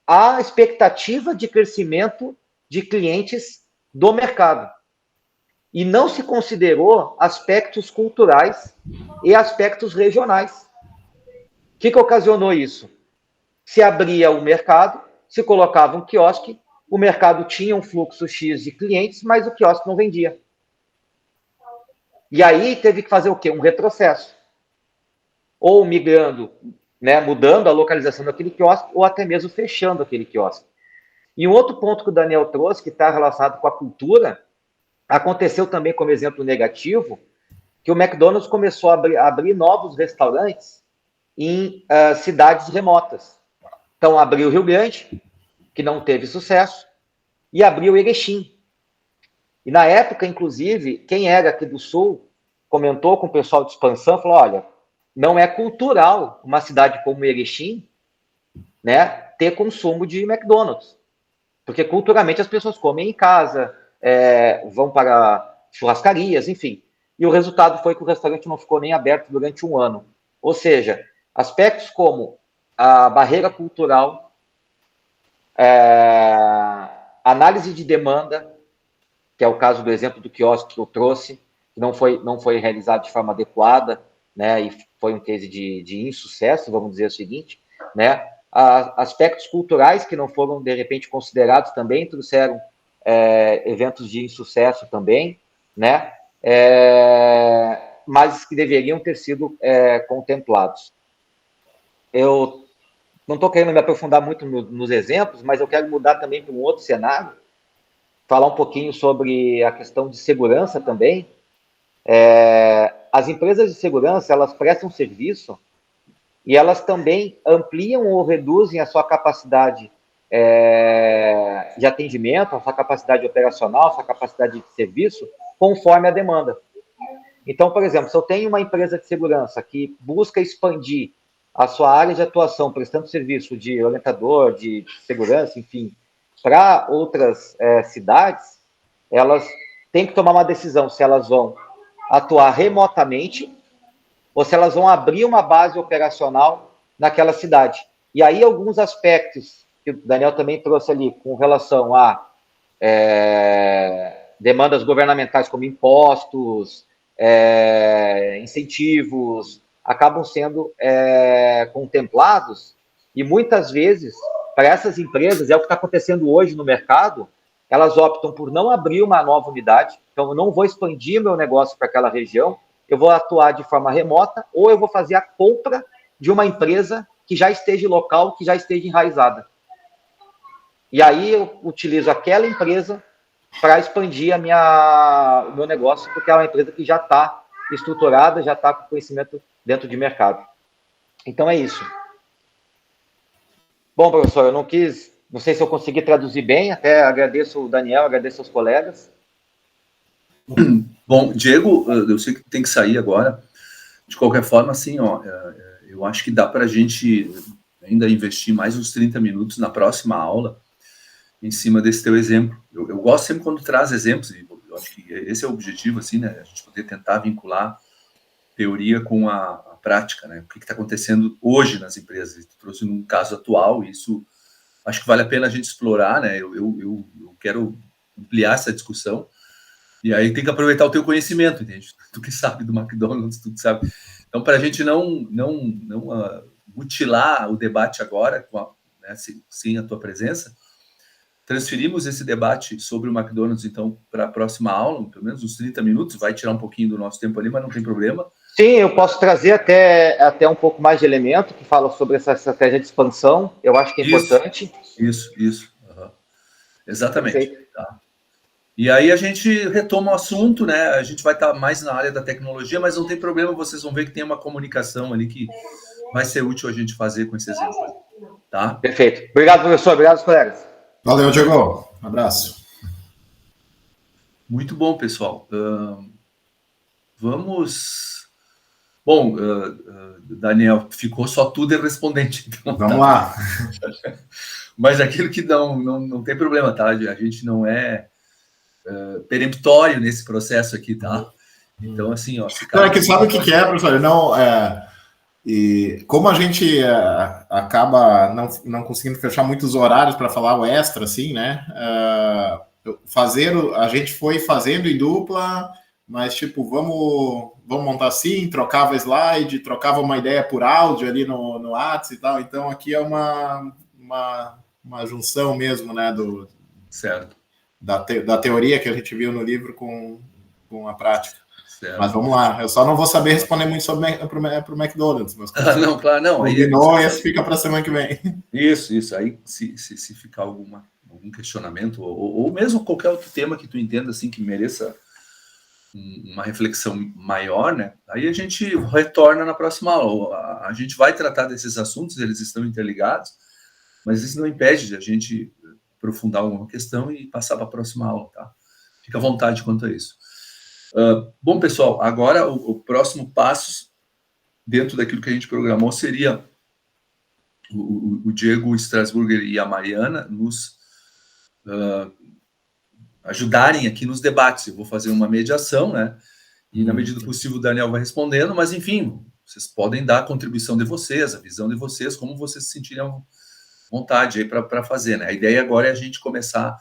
à expectativa de crescimento de clientes do mercado. E não se considerou aspectos culturais e aspectos regionais. O que ocasionou isso? Se abria o mercado, se colocava um quiosque, o mercado tinha um fluxo X de clientes, mas o quiosque não vendia. E aí teve que fazer o quê? Um retrocesso. ou migrando, né, mudando a localização daquele quiosque, ou até mesmo fechando aquele quiosque. E um outro ponto que o Daniel trouxe, que está relacionado com a cultura, aconteceu também como exemplo negativo, que o McDonald's começou a abrir novos restaurantes em cidades remotas. Então, abriu Rio Grande, que não teve sucesso, e abriu Erechim. E na época, inclusive, quem era aqui do Sul comentou com o pessoal de expansão, falou, olha, não é cultural uma cidade como Erechim, né, ter consumo de McDonald's. Porque culturalmente as pessoas comem em casa, vão para churrascarias, enfim. E o resultado foi que o restaurante não ficou nem aberto durante um ano. Ou seja, aspectos como a barreira cultural, análise de demanda, que é o caso do exemplo do quiosque que eu trouxe, que não foi realizado de forma adequada, né, e foi um case de insucesso, vamos dizer o seguinte, né, aspectos culturais que não foram, de repente, considerados também, trouxeram eventos de insucesso também, né, mas que deveriam ter sido contemplados. Eu não estou querendo me aprofundar muito nos exemplos, mas eu quero mudar também para um outro cenário, falar um pouquinho sobre a questão de segurança também. As empresas de segurança, elas prestam serviço e elas também ampliam ou reduzem a sua capacidade de atendimento, a sua capacidade operacional, a sua capacidade de serviço, conforme a demanda. Então, por exemplo, se eu tenho uma empresa de segurança que busca expandir a sua área de atuação, prestando serviço de orientador, de segurança, enfim, para outras cidades, elas têm que tomar uma decisão se elas vão atuar remotamente ou se elas vão abrir uma base operacional naquela cidade. E aí alguns aspectos que o Daniel também trouxe ali com relação a demandas governamentais como impostos, incentivos, acabam sendo contemplados e muitas vezes, para essas empresas, é o que está acontecendo hoje no mercado, elas optam por não abrir uma nova unidade, então eu não vou expandir meu negócio para aquela região, eu vou atuar de forma remota ou eu vou fazer a compra de uma empresa que já esteja local, que já esteja enraizada. E aí eu utilizo aquela empresa para expandir o meu negócio, porque é uma empresa que já está estruturada, já está com conhecimento dentro de mercado. Então é isso. Bom, professor, eu não sei se eu consegui traduzir bem, até agradeço o Daniel, agradeço aos colegas. Bom, Diego, eu sei que tem que sair agora. De qualquer forma, assim, eu acho que dá para a gente ainda investir mais uns 30 minutos na próxima aula em cima desse teu exemplo. Eu gosto sempre quando traz exemplos, e eu acho que esse é o objetivo, assim, né? A gente poder tentar vincular teoria com a prática, né? O que está acontecendo hoje nas empresas. Tu trouxe um caso atual, e isso acho que vale a pena a gente explorar, né? Eu quero ampliar essa discussão, e aí tem que aproveitar o teu conhecimento, entende? Tu que sabe do McDonald's, tu que sabe. Então, para a gente não mutilar o debate agora, né, sem a tua presença, transferimos esse debate sobre o McDonald's, então, para a próxima aula, pelo menos uns 30 minutos, vai tirar um pouquinho do nosso tempo ali, mas não tem problema. Sim, eu posso trazer até um pouco mais de elemento que fala sobre essa estratégia de expansão, eu acho que é importante. Isso. Uhum. Exatamente. Tá. E aí a gente retoma o assunto, né? A gente vai estar mais na área da tecnologia, mas não tem problema, vocês vão ver que tem uma comunicação ali que vai ser útil a gente fazer com esse exemplo. Tá? Perfeito. Obrigado, professor. Obrigado, colegas. Valeu, Diego. Um abraço. Muito bom, pessoal. Vamos... Bom, Daniel, ficou só tu de respondente. Então, vamos lá. Mas aquilo que não tem problema, tá? A gente não é peremptório nesse processo aqui, tá? Então, assim, ó... Não, é que sabe o que é, professor? Não, e como a gente acaba não conseguindo fechar muitos horários para falar o extra, assim, né? A gente foi fazendo em dupla, mas tipo, vamos montar assim, trocava slide, trocava uma ideia por áudio ali no WhatsApp e tal. Então aqui é uma junção mesmo, né? Certo. Da teoria que a gente viu no livro com a prática. Certo. Mas vamos lá, eu só não vou saber responder muito sobre pro McDonald's. Não, claro, não. Aí esse fica para semana que vem. Isso. Aí, se ficar algum questionamento, ou mesmo qualquer outro tema que tu entenda assim, que mereça uma reflexão maior, né? Aí a gente retorna na próxima aula. A gente vai tratar desses assuntos, eles estão interligados, mas isso não impede de a gente aprofundar alguma questão e passar para a próxima aula, tá? Fica à vontade quanto a isso. Bom, pessoal, agora o próximo passo, dentro daquilo que a gente programou, seria o Diego Strasburger e a Mariana nos ajudarem aqui nos debates. Eu vou fazer uma mediação, né? E, na medida do possível, o Daniel vai respondendo, mas, enfim, vocês podem dar a contribuição de vocês, a visão de vocês, como vocês se sentirem à vontade aí para fazer, né? A ideia agora é a gente começar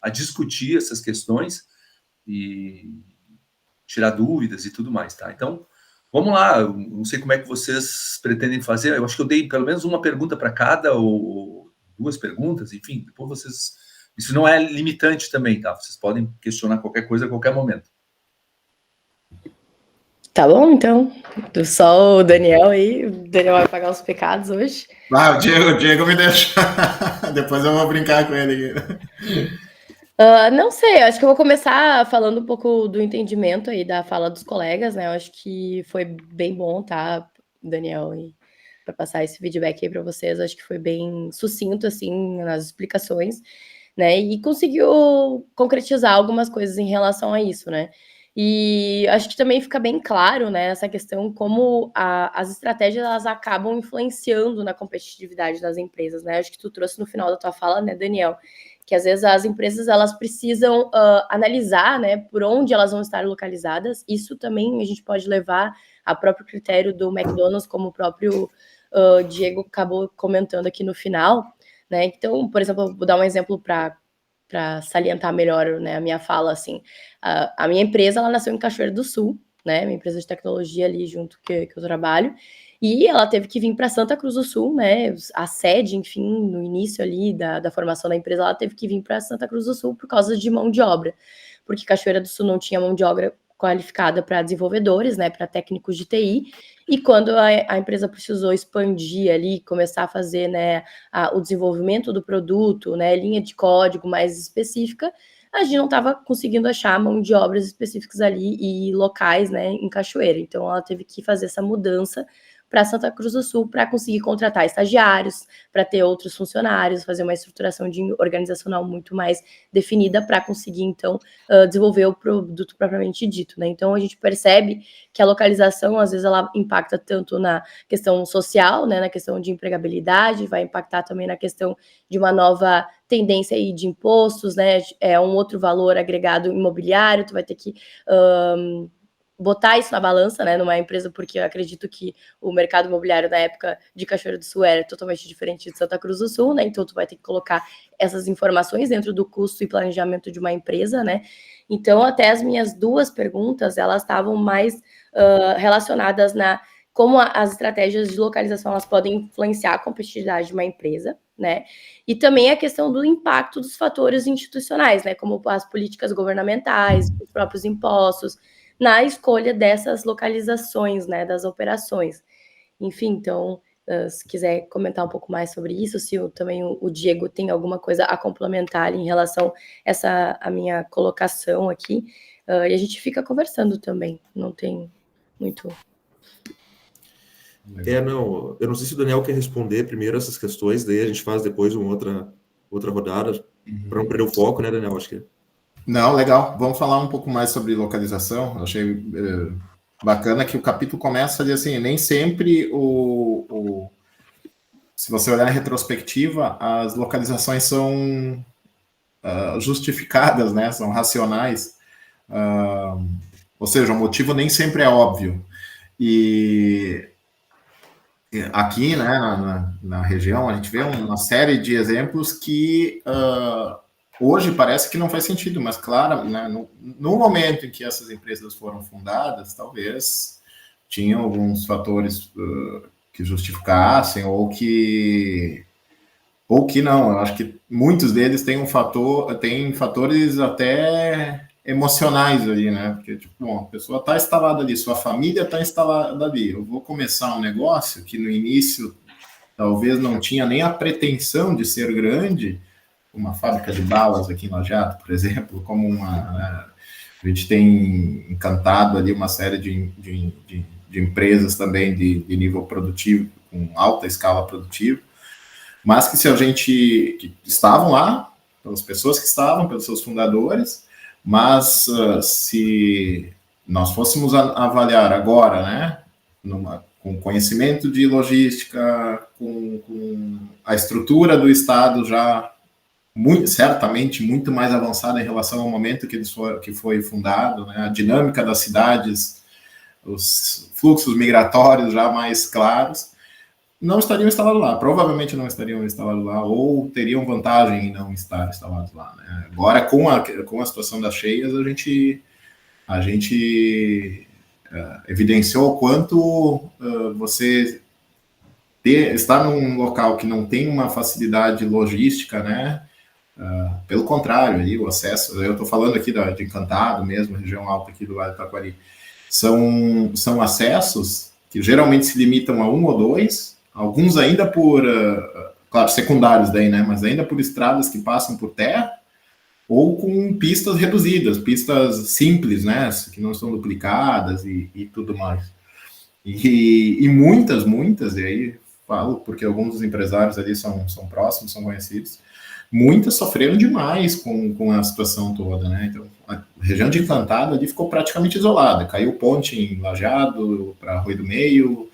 a discutir essas questões e tirar dúvidas e tudo mais, tá? Então, vamos lá. Eu não sei como é que vocês pretendem fazer. Eu acho que eu dei pelo menos uma pergunta para cada, ou 2 perguntas, enfim. Depois vocês... Isso não é limitante também, tá? Vocês podem questionar qualquer coisa a qualquer momento. Tá bom, então. Só o Daniel aí. O Daniel vai pagar os pecados hoje. O Diego me deixa. Depois eu vou brincar com ele aqui. Não sei, acho que eu vou começar falando um pouco do entendimento aí da fala dos colegas, né? Eu acho que foi bem bom, tá, Daniel, para passar esse feedback aí para vocês. Acho que foi bem sucinto, assim, nas explicações, né? E conseguiu concretizar algumas coisas em relação a isso, né? E acho que também fica bem claro, né, essa questão como as estratégias elas acabam influenciando na competitividade das empresas, né? Acho que tu trouxe no final da tua fala, né, Daniel, que às vezes as empresas elas precisam analisar, né, por onde elas vão estar localizadas. Isso também a gente pode levar a próprio critério do McDonald's, como o próprio Diego acabou comentando aqui no final, né? Então, por exemplo, vou dar um exemplo para salientar melhor, né, a minha fala, assim. A minha empresa, ela nasceu em Cachoeira do Sul, né, minha empresa de tecnologia ali junto que eu trabalho, e ela teve que vir para Santa Cruz do Sul, né, a sede, enfim, no início ali da formação da empresa, ela teve que vir para Santa Cruz do Sul por causa de mão de obra, porque Cachoeira do Sul não tinha mão de obra qualificada para desenvolvedores, né, para técnicos de TI, e quando a empresa precisou expandir ali, começar a fazer, né, o desenvolvimento do produto, né, linha de código mais específica, a gente não estava conseguindo achar mão de obras específicas ali e locais, né, em Cachoeira. Então, ela teve que fazer essa mudança para Santa Cruz do Sul para conseguir contratar estagiários, para ter outros funcionários, fazer uma estruturação organizacional muito mais definida para conseguir, então, desenvolver o produto propriamente dito, né? Então, a gente percebe que a localização, às vezes, ela impacta tanto na questão social, né, na questão de empregabilidade, vai impactar também na questão de uma nova tendência aí de impostos, né? É um outro valor agregado imobiliário, tu vai ter que botar isso na balança, né, numa empresa, porque eu acredito que o mercado imobiliário na época de Cachoeira do Sul era totalmente diferente de Santa Cruz do Sul, né, então tu vai ter que colocar essas informações dentro do custo e planejamento de uma empresa, né, então até as minhas 2 perguntas, elas estavam mais relacionadas na como as estratégias de localização elas podem influenciar a competitividade de uma empresa, né, e também a questão do impacto dos fatores institucionais, né, como as políticas governamentais, os próprios impostos, na escolha dessas localizações, né, das operações. Enfim, então, se quiser comentar um pouco mais sobre isso, se também o Diego tem alguma coisa a complementar em relação a minha colocação aqui, e a gente fica conversando também, não tem muito... Não, eu não sei se o Daniel quer responder primeiro essas questões, daí a gente faz depois uma outra rodada, para não perder o foco, né, Daniel? Acho que... Não, legal. Vamos falar um pouco mais sobre localização. Eu achei bacana que o capítulo começa ali assim, nem sempre se você olhar em retrospectiva, as localizações são justificadas, né? São racionais. Ou seja, o motivo nem sempre é óbvio. E aqui, né, na região, a gente vê uma série de exemplos que hoje parece que não faz sentido, mas claro, né, no momento em que essas empresas foram fundadas, talvez tinham alguns fatores que justificassem ou que não. Eu acho que muitos deles têm fatores até emocionais ali, né? Porque, tipo, bom, a pessoa está instalada ali, sua família está instalada ali. Eu vou começar um negócio que no início talvez não tinha nem a pretensão de ser grande, uma fábrica de balas aqui em Lajeado, por exemplo, como a gente tem encantado ali uma série de empresas também de nível produtivo, com alta escala produtiva, mas que se a gente, que estavam lá, pelas pessoas que estavam, pelos seus fundadores, mas se nós fôssemos avaliar agora, né, com conhecimento de logística, com a estrutura do Estado já certamente muito mais avançada em relação ao momento que foi fundado, né, a dinâmica das cidades, os fluxos migratórios já mais claros, não estariam instalados lá, provavelmente não estariam instalados lá, ou teriam vantagem em não estar instalados lá, né? Agora, com a situação das cheias, a gente evidenciou o quanto você estar num local que não tem uma facilidade logística, né? Pelo contrário, aí, o acesso, eu estou falando aqui de Encantado mesmo, região alta aqui do Vale do Taquari, são acessos que geralmente se limitam a 1 ou 2, alguns ainda por, claro, secundários daí, né, mas ainda por estradas que passam por terra, ou com pistas reduzidas, pistas simples, né, que não são duplicadas e tudo mais. E muitas, e aí falo porque alguns dos empresários ali são próximos, são conhecidos, muitas sofreram demais com a situação toda, né? Então, a região de Encantado ali ficou praticamente isolada. Caiu ponte em Lajeado para Arroio do Meio.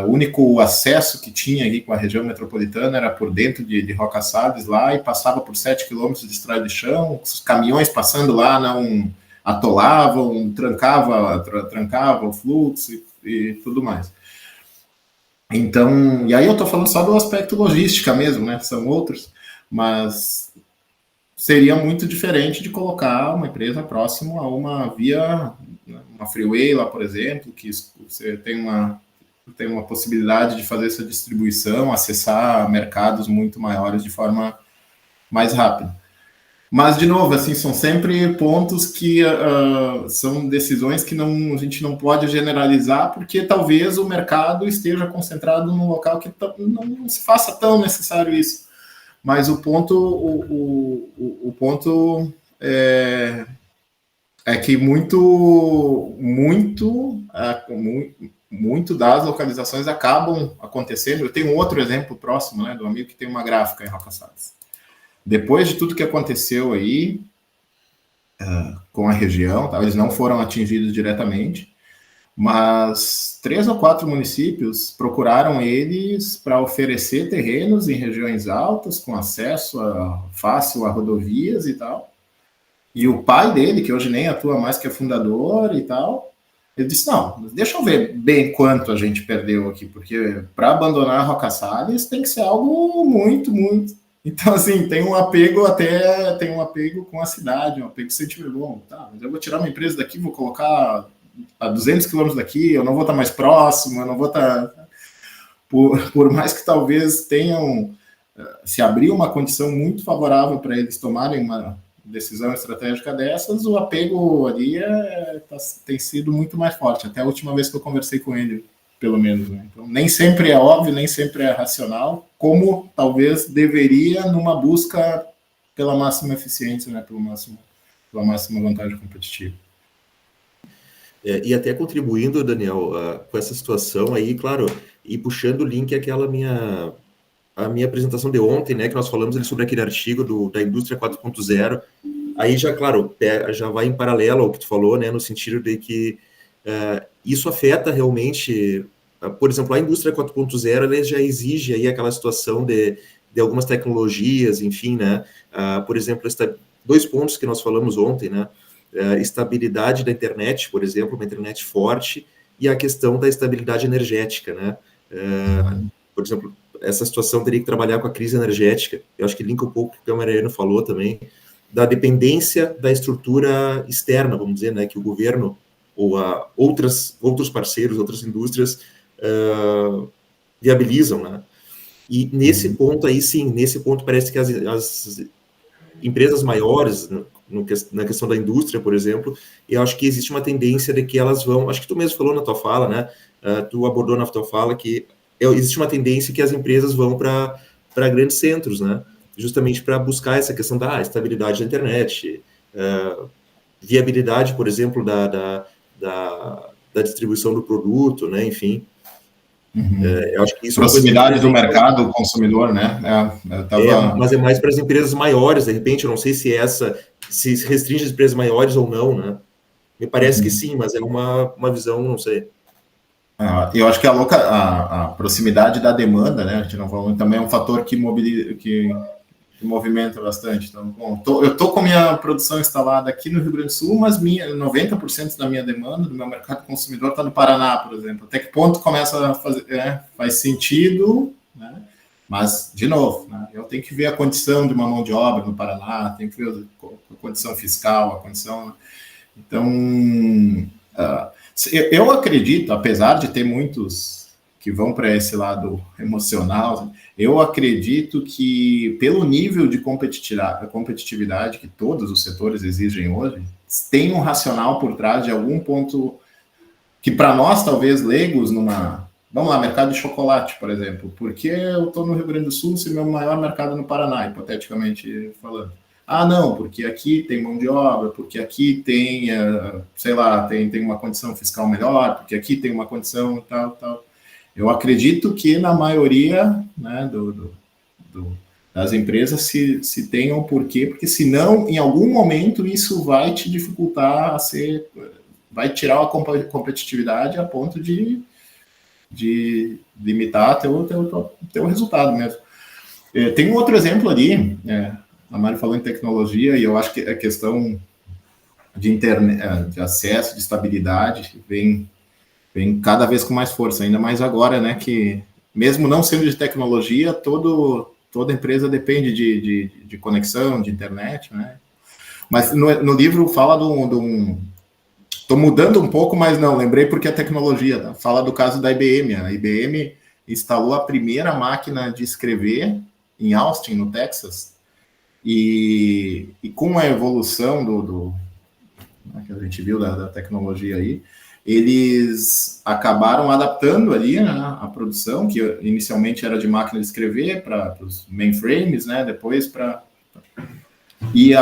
O único acesso que tinha aqui com a região metropolitana era por dentro de Roca Salles lá e passava por 7 quilômetros de estrada de chão. Os caminhões passando lá não atolavam, trancava o fluxo e tudo mais. Então, e aí eu estou falando só do aspecto logística mesmo, né? São outros. Mas seria muito diferente de colocar uma empresa próximo a uma via, uma freeway lá, por exemplo, que você tem uma possibilidade de fazer essa distribuição, acessar mercados muito maiores de forma mais rápida. Mas, de novo, assim, são sempre pontos que são decisões que a gente não pode generalizar, porque talvez o mercado esteja concentrado num local que não se faça tão necessário isso. Mas o ponto é que muito das localizações acabam acontecendo. Eu tenho um outro exemplo próximo, né, do amigo que tem uma gráfica em Roca Salles. Depois de tudo que aconteceu aí com a região, tá, eles não foram atingidos diretamente, mas 3 ou 4 municípios procuraram eles para oferecer terrenos em regiões altas, com acesso fácil a rodovias e tal. E o pai dele, que hoje nem atua mais, que é fundador e tal, ele disse, não, deixa eu ver bem quanto a gente perdeu aqui, porque para abandonar Roca Salles tem que ser algo muito, muito... Então, assim, tem um apego com a cidade, um apego sentimental. Bom, tá, mas eu vou tirar uma empresa daqui, vou colocar a 200 quilômetros daqui, eu não vou estar mais próximo, eu não vou estar... Por mais que talvez tenham... Se abrir uma condição muito favorável para eles tomarem uma decisão estratégica dessas, o apego ali tem sido muito mais forte. Até a última vez que eu conversei com ele, pelo menos. Né? Então, nem sempre é óbvio, nem sempre é racional, como talvez deveria numa busca pela máxima eficiência, né? pela máxima vantagem competitiva. E até contribuindo, Daniel, com essa situação aí, claro, e puxando o link àquela a minha apresentação de ontem, né, que nós falamos ali sobre aquele artigo da indústria 4.0, aí já, claro, já vai em paralelo ao que tu falou, né, no sentido de que isso afeta realmente, por exemplo, a indústria 4.0, ela já exige aí aquela situação de algumas tecnologias, enfim, né, por exemplo, 2 pontos que nós falamos ontem, né, estabilidade da internet, por exemplo, uma internet forte, e a questão da estabilidade energética, né? Por exemplo, essa situação teria que trabalhar com a crise energética. Eu acho que linka um pouco o que o Mariano falou também, da dependência da estrutura externa, vamos dizer, né? Que o governo ou outros parceiros, outras indústrias viabilizam, né? E nesse ponto aí, sim, nesse ponto parece que empresas maiores, na questão da indústria, por exemplo, eu acho que existe uma tendência de que elas vão, acho que tu mesmo falou na tua fala, né, tu abordou na tua fala que existe uma tendência que as empresas vão para grandes centros, né, justamente para buscar essa questão da estabilidade da internet, viabilidade, por exemplo, da distribuição do produto, né, enfim. Eu acho que isso proximidade do mercado, consumidor, né? Mas é mais para as empresas maiores, de repente, eu não sei se restringe as empresas maiores ou não, né? Me parece que sim, mas é uma visão, não sei. Eu acho que a proximidade da demanda, né? A gente não falou, também é um fator que movimenta bastante. Então, bom, eu estou com a minha produção instalada aqui no Rio Grande do Sul, mas 90% da minha demanda, do meu mercado consumidor, está no Paraná, por exemplo. Até que ponto começa a fazer, faz sentido, né? Mas, de novo, né, eu tenho que ver a condição de uma mão de obra no Paraná, tenho que ver a condição fiscal, a condição... Então, eu acredito, apesar de ter muitos que vão para esse lado emocional, eu acredito que, pelo nível de competitividade que todos os setores exigem hoje, tem um racional por trás de algum ponto que, para nós, talvez, leigos, vamos lá, mercado de chocolate, por exemplo. Por que eu estou no Rio Grande do Sul se meu maior mercado é no Paraná, hipoteticamente falando? Não, porque aqui tem mão de obra, porque aqui tem, sei lá, tem uma condição fiscal melhor, porque aqui tem uma condição tal. Eu acredito que na maioria, né, das empresas se tenham porquê, porque senão, em algum momento, isso vai te dificultar vai tirar a competitividade a ponto de limitar teu resultado mesmo. Tem um outro exemplo ali, a Mari falou em tecnologia, e eu acho que a questão de internet, de acesso, de estabilidade, vem cada vez com mais força, ainda mais agora, né, que mesmo não sendo de tecnologia, toda empresa depende de conexão, de internet, né? Mas no livro fala estou mudando um pouco, mas não, lembrei porque a tecnologia, tá? Fala do caso da IBM. A IBM instalou a primeira máquina de escrever em Austin, no Texas, e com a evolução que a gente viu da tecnologia aí, eles acabaram adaptando ali, né, a produção, que inicialmente era de máquina de escrever para os mainframes, né, depois para... E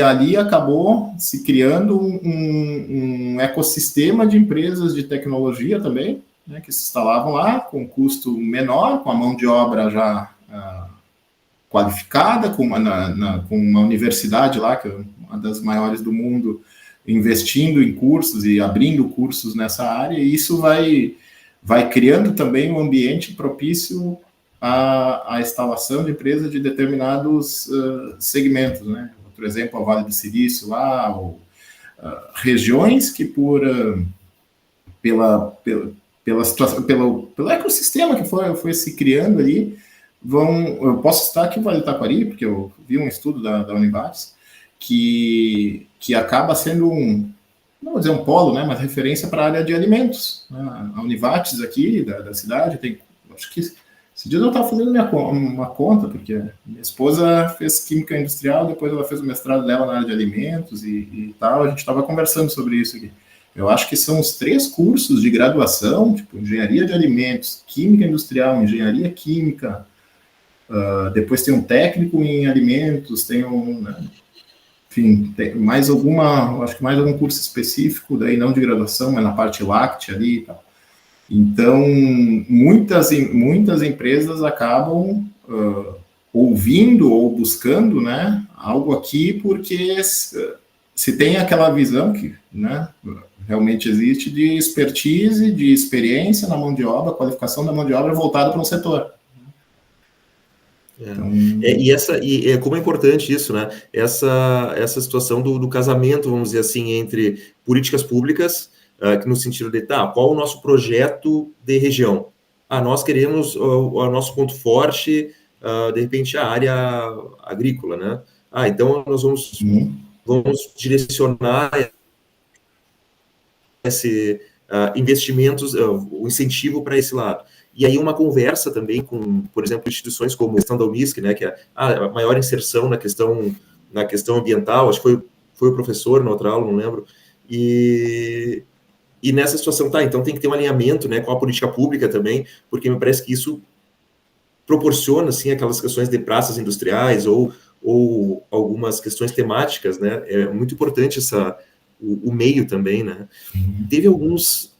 ali acabou se criando um ecossistema de empresas de tecnologia também, né, que se instalavam lá com custo menor, com a mão de obra já qualificada, com uma universidade lá, que é uma das maiores do mundo, investindo em cursos e abrindo cursos nessa área, e isso vai criando também um ambiente propício à instalação de empresas de determinados segmentos, né? Por exemplo, o Vale do Silício lá, ou regiões que pela situação, pelo ecossistema que foi se criando ali, eu posso citar aqui o Vale do Taquari, porque eu vi um estudo da Univates, que acaba sendo não vou dizer um polo, né, mas referência para a área de alimentos. A Univates aqui, da cidade, acho que esse dia eu estava fazendo uma conta, porque minha esposa fez química industrial, depois ela fez o mestrado dela na área de alimentos e tal, a gente estava conversando sobre isso aqui. Eu acho que são os 3 cursos de graduação, tipo engenharia de alimentos, química industrial, engenharia química, depois tem um técnico em alimentos, tem enfim, tem acho que mais algum curso específico, daí não de graduação, mas na parte láctea ali e tal. Então, muitas empresas acabam ouvindo ou buscando, né, algo aqui, porque se tem aquela visão que, né, realmente existe de expertise, de experiência na mão de obra, qualificação da mão de obra voltada para um setor. Então... E como é importante isso, né? Essa situação do casamento, vamos dizer assim, entre políticas públicas, que no sentido de, qual o nosso projeto de região? Nós queremos o nosso ponto forte, de repente, a área agrícola, né? Então nós vamos direcionar esse investimentos, o incentivo para esse lado. E aí uma conversa também com, por exemplo, instituições como a questão da Unisc, né, que é a maior inserção na questão na questão ambiental, acho que foi o professor na outra aula, não lembro, e nessa situação, então tem que ter um alinhamento, né, com a política pública também, porque me parece que isso proporciona, assim, aquelas questões de praças industriais ou algumas questões temáticas, né, é muito importante o meio também, né. Teve alguns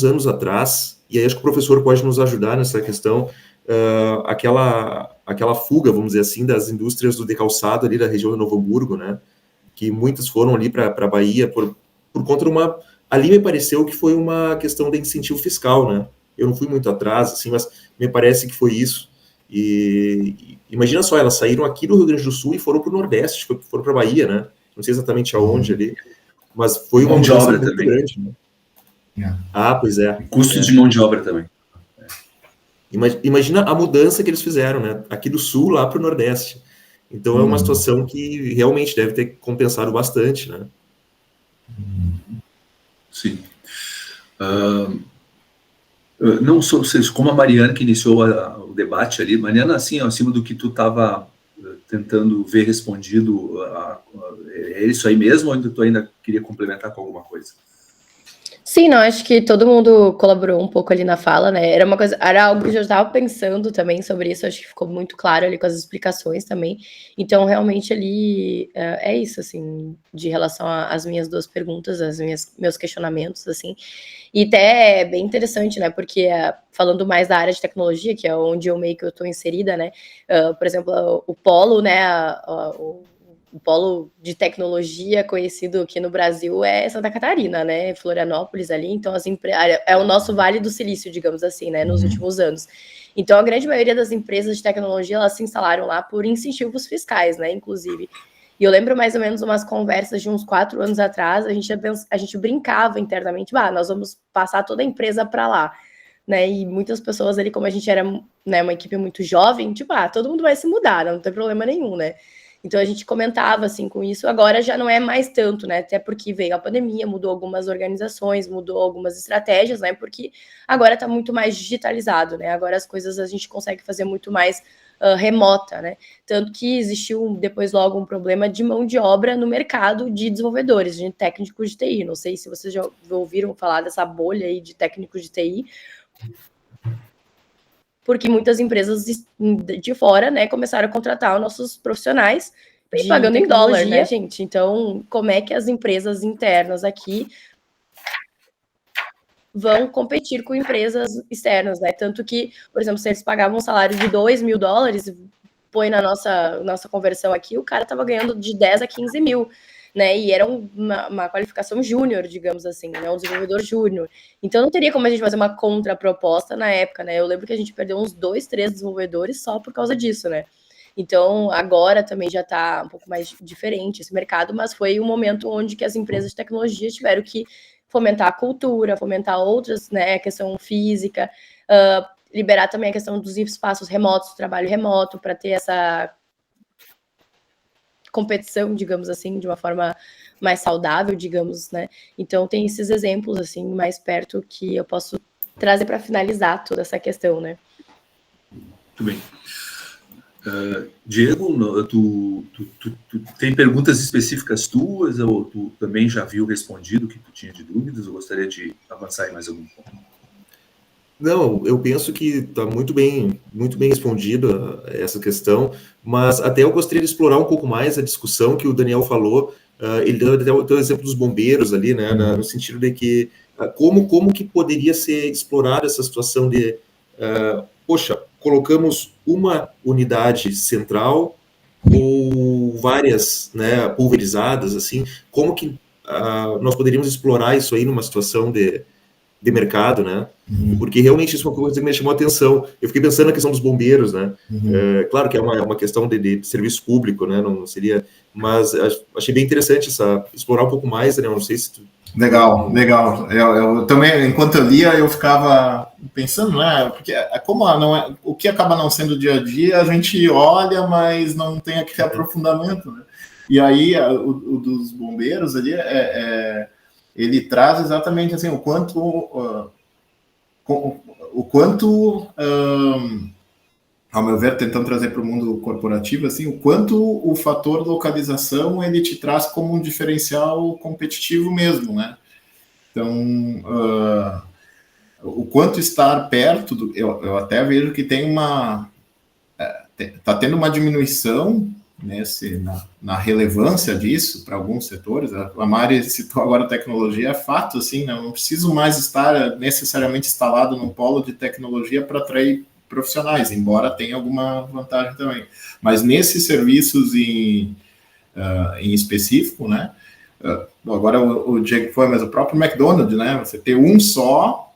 anos atrás, e aí acho que o professor pode nos ajudar nessa questão, aquela fuga, vamos dizer assim, das indústrias do decalçado ali da região de Novo Hamburgo, né, que muitas foram ali para a Bahia por conta de uma... Ali me pareceu que foi uma questão de incentivo fiscal, né? Eu não fui muito atrás, assim, mas me parece que foi isso. E imagina só, elas saíram aqui do Rio Grande do Sul e foram para o Nordeste, foram para a Bahia, né? Não sei exatamente aonde ali, mas foi uma mudança muito também grande. Né? Pois é. Custo de mão de obra também. Imagina a mudança que eles fizeram, né? Aqui do Sul lá para o Nordeste. Então é uma situação que realmente deve ter compensado bastante, né? Sim. Não sou, como a Mariana que iniciou o debate ali, Mariana, assim, acima do que tu estava tentando ver respondido, é isso aí mesmo, ou tu ainda queria complementar com alguma coisa? Sim, não, acho que todo mundo colaborou um pouco ali na fala, né? Era algo que eu já estava pensando também sobre isso, acho que ficou muito claro ali com as explicações também. Então, realmente, ali é isso, assim, de relação às minhas duas perguntas, meus questionamentos, assim. E até é bem interessante, né? Porque falando mais da área de tecnologia, que é onde eu meio que eu estou inserida, né? Por exemplo, o polo, né? O polo de tecnologia conhecido aqui no Brasil é Santa Catarina, né? Florianópolis ali, então é o nosso Vale do Silício, digamos assim, né? Nos últimos anos. Então, a grande maioria das empresas de tecnologia, elas se instalaram lá por incentivos fiscais, né? Inclusive. E eu lembro mais ou menos umas conversas de uns 4 anos atrás, a gente brincava internamente, nós vamos passar toda a empresa para lá, né? E muitas pessoas ali, como a gente era, né, uma equipe muito jovem, tipo, todo mundo vai se mudar, não tem problema nenhum, né? Então, a gente comentava, assim, com isso. Agora já não é mais tanto, né? Até porque veio a pandemia, mudou algumas organizações, mudou algumas estratégias, né? Porque agora está muito mais digitalizado, né? Agora as coisas a gente consegue fazer muito mais remota, né? Tanto que existiu depois logo um problema de mão de obra no mercado de desenvolvedores, de técnicos de TI. Não sei se vocês já ouviram falar dessa bolha aí de técnicos de TI, porque muitas empresas de fora, né, começaram a contratar os nossos profissionais e pagando em dólar, né, gente? Então, como é que as empresas internas aqui vão competir com empresas externas, né? Tanto que, por exemplo, se eles pagavam um salário de $2.000, põe na nossa conversão aqui, o cara estava ganhando de 10 a 15 mil. Né, e era uma qualificação júnior, digamos assim, né, um desenvolvedor júnior. Então não teria como a gente fazer uma contraproposta na época, né? Eu lembro que a gente perdeu uns 2, 3 desenvolvedores só por causa disso, né? Então agora também já está um pouco mais diferente esse mercado, mas foi um momento onde que as empresas de tecnologia tiveram que fomentar a cultura, fomentar outras, né, a questão física, liberar também a questão dos espaços remotos, trabalho remoto, para ter essa competição, digamos assim, de uma forma mais saudável, digamos, né? Então tem esses exemplos assim mais perto que eu posso trazer para finalizar toda essa questão, né? Muito bem. Diego, tu tem perguntas específicas tuas ou tu também já viu respondido o que tu tinha de dúvidas? Eu gostaria de avançar em mais algum ponto. Não, eu penso que está muito bem respondida essa questão, mas até eu gostaria de explorar um pouco mais a discussão que o Daniel falou. Ele deu até o exemplo dos bombeiros ali, né, no sentido de que como que poderia ser explorada essa situação de, poxa, colocamos uma unidade central ou várias, né, pulverizadas, assim, como que nós poderíamos explorar isso aí numa situação de mercado, né? Porque realmente isso é uma coisa que me chamou a atenção. Eu fiquei pensando na questão dos bombeiros, né? Claro que é uma questão de serviço público, né? Não seria... Mas achei bem interessante explorar um pouco mais, né? Não sei se tu... Legal. Eu também, enquanto eu lia, eu ficava pensando, né? Porque como não é, o que acaba não sendo dia a dia, a gente olha, mas não tem aquele aprofundamento, né? E aí, o dos bombeiros ali ele traz exatamente assim o quanto ao meu ver, tentando trazer para o mundo corporativo, assim, o quanto o fator localização ele te traz como um diferencial competitivo mesmo, né? Então, o quanto estar perto, eu até vejo que tem está tendo uma diminuição na relevância disso para alguns setores. A Mari citou agora a tecnologia, é fato, assim, né? Eu não preciso mais estar necessariamente instalado num polo de tecnologia para atrair profissionais, embora tenha alguma vantagem também. Mas nesses serviços em específico, né? Agora o Diego foi, mas o próprio McDonald's, né? Você ter um só,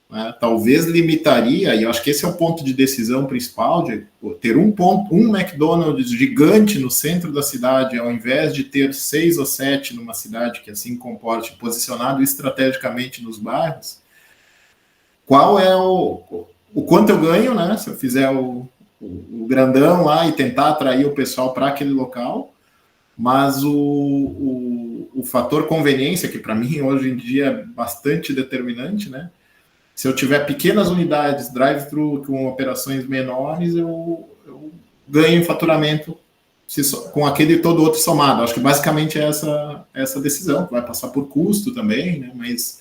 né, talvez limitaria, e eu acho que esse é o ponto de decisão principal, de ter um McDonald's gigante no centro da cidade, ao invés de ter 6 ou 7 numa cidade que assim comporte, posicionado estrategicamente nos bairros. Qual é o quanto eu ganho, né? Se eu fizer o grandão lá e tentar atrair o pessoal para aquele local, mas o fator conveniência, que para mim hoje em dia é bastante determinante, né? Se eu tiver pequenas unidades, drive-thru com operações menores, eu ganho em faturamento com aquele todo outro somado. Acho que basicamente é essa decisão, que vai passar por custo também, né? Mas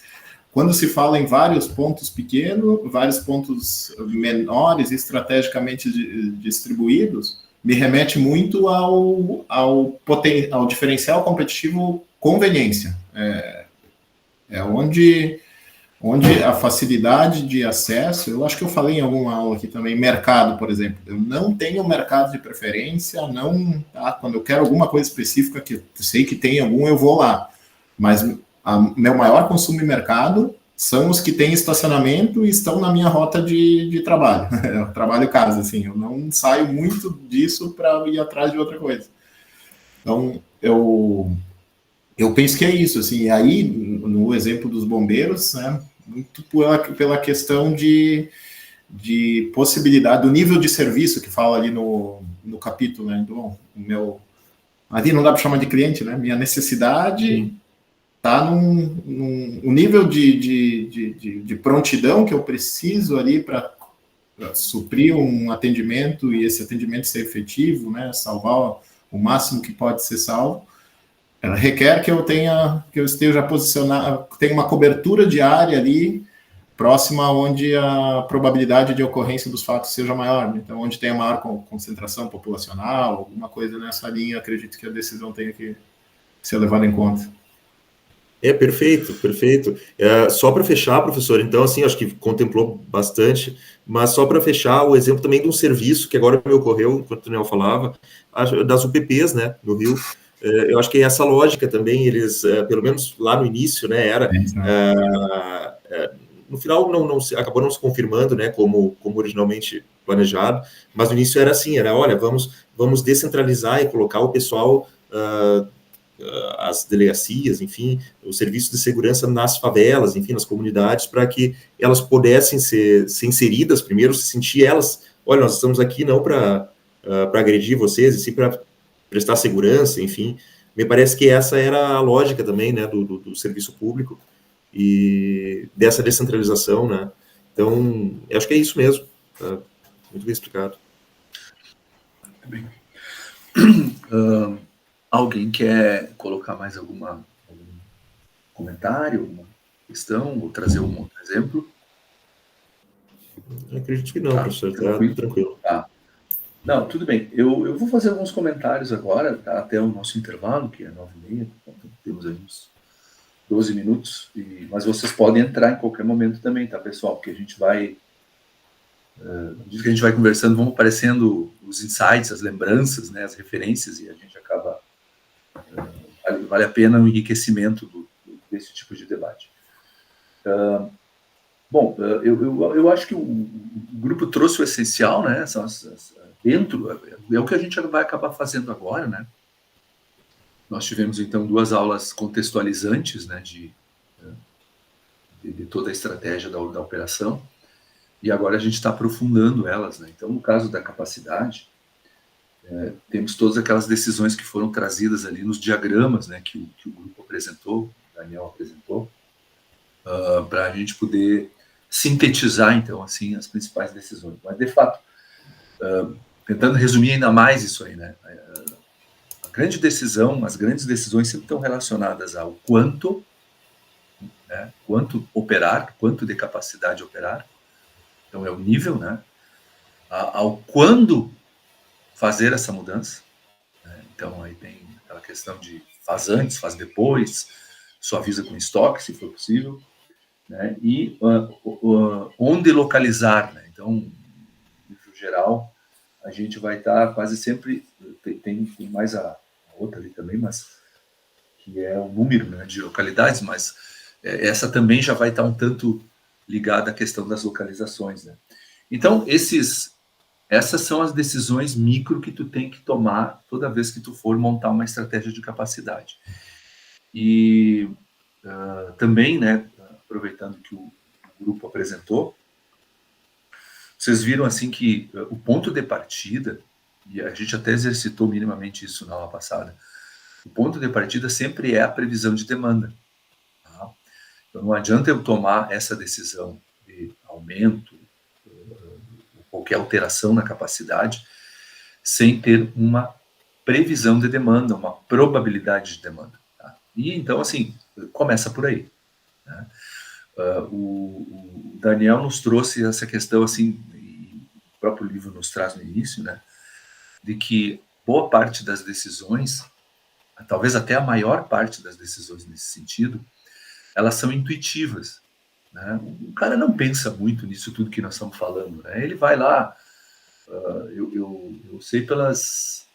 quando se fala em vários pontos pequenos, vários pontos menores, estrategicamente distribuídos, me remete muito ao diferencial competitivo conveniência. É onde a facilidade de acesso, eu acho que eu falei em alguma aula aqui também, mercado, por exemplo. Eu não tenho mercado de preferência, quando eu quero alguma coisa específica que eu sei que tem algum, eu vou lá. Mas meu maior consumo em mercado são os que têm estacionamento e estão na minha rota de trabalho. Eu trabalho em casa, assim, eu não saio muito disso para ir atrás de outra coisa. Então, eu penso que é isso, assim, e aí, no exemplo dos bombeiros, né, muito pela questão de possibilidade, do nível de serviço que fala ali no capítulo, né, ali não dá para chamar de cliente, né, minha necessidade está num nível de prontidão que eu preciso ali para suprir um atendimento e esse atendimento ser efetivo, né, salvar o máximo que pode ser salvo. Ela requer que eu esteja posicionado, tenha uma cobertura de área ali próxima onde a probabilidade de ocorrência dos fatos seja maior. Então, onde tem a maior concentração populacional, alguma coisa nessa linha, acredito que a decisão tenha que ser levada em conta. Perfeito, perfeito. Só para fechar, professor, então, assim, acho que contemplou bastante, mas só para fechar, o exemplo também de um serviço que agora me ocorreu, enquanto o Daniel falava, das UPPs, né, no Rio. Eu acho que essa lógica também, eles, pelo menos lá no início, né, era... no final, acabou não se confirmando, né, como originalmente planejado, mas no início era assim, olha, vamos descentralizar e colocar o pessoal... as delegacias, enfim, o serviço de segurança nas favelas, enfim, nas comunidades, para que elas pudessem ser inseridas primeiro, se sentir elas, olha, nós estamos aqui não para agredir vocês, e sim para prestar segurança, enfim. Me parece que essa era a lógica também, né, do serviço público e dessa descentralização, né. Então, eu acho que é isso mesmo. Tá? Muito bem explicado. Alguém quer colocar mais algum comentário, alguma questão, ou trazer um outro exemplo? Eu acredito que não, professor, tranquilo. Tá. Não, tudo bem. Eu vou fazer alguns comentários agora, tá? Até o nosso intervalo, que é 9h30, então temos aí uns 12 minutos, mas vocês podem entrar em qualquer momento também, tá, pessoal? Porque a gente vai... diz que a gente vai conversando, vão aparecendo os insights, as lembranças, né, as referências, e a gente acaba... vale a pena o enriquecimento desse tipo de debate. Bom, eu acho que o grupo trouxe o essencial, né? Dentro, é o que a gente vai acabar fazendo agora, né? Nós tivemos, então, 2 aulas contextualizantes, né, de toda a estratégia da operação, e agora a gente está aprofundando elas, né? Então, no caso da capacidade, temos todas aquelas decisões que foram trazidas ali nos diagramas, né, que o grupo apresentou, o Daniel apresentou, para a gente poder sintetizar, então, assim, as principais decisões. Mas, de fato, tentando resumir ainda mais isso aí, né? A grande decisão, as grandes decisões sempre estão relacionadas ao quanto, né? Quanto operar, quanto de capacidade operar. Então é o nível, né? Ao quando fazer essa mudança. Né? Então aí tem aquela questão de faz antes, faz depois, suaviza com estoque, se for possível, né? E onde localizar, né? Então, no geral, a gente vai estar quase sempre, tem mais a outra ali também, mas que é o número, né, de localidades, mas essa também já vai estar um tanto ligada à questão das localizações, né? Então, essas são as decisões micro que tu tem que tomar toda vez que tu for montar uma estratégia de capacidade. E também, né, aproveitando que o grupo apresentou, vocês viram assim que o ponto de partida, e a gente até exercitou minimamente isso na aula passada, o ponto de partida sempre é a previsão de demanda. Tá? Então não adianta eu tomar essa decisão de aumento, qualquer alteração na capacidade, sem ter uma previsão de demanda, uma probabilidade de demanda. Tá? E então, assim, começa por aí. Né? O Daniel nos trouxe essa questão, assim, e o próprio livro nos traz no início, né, de que boa parte das decisões, talvez até a maior parte das decisões nesse sentido, elas são intuitivas. Né? O cara não pensa muito nisso tudo que nós estamos falando. Né? Ele vai lá, eu sei pelas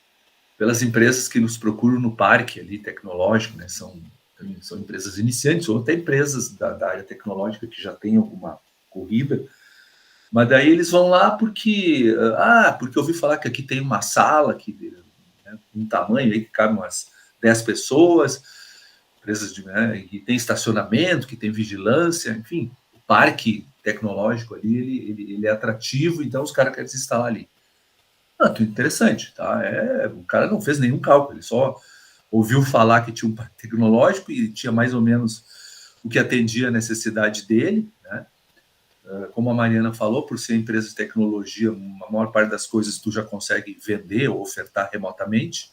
empresas que nos procuram no parque ali tecnológico, né? São empresas iniciantes ou até empresas da área tecnológica que já têm alguma corrida, mas daí eles vão lá porque eu ouvi falar que aqui tem uma sala que, né, um tamanho aí que cabe umas 10 pessoas, empresas que tem estacionamento, que tem vigilância, enfim, o parque tecnológico ali, ele é atrativo, então os caras querem se instalar ali. Tudo interessante, tá? O cara não fez nenhum cálculo, ele só ouviu falar que tinha um parque tecnológico e tinha mais ou menos o que atendia a necessidade dele, né? Como a Mariana falou, por ser empresa de tecnologia, a maior parte das coisas tu já consegue vender ou ofertar remotamente,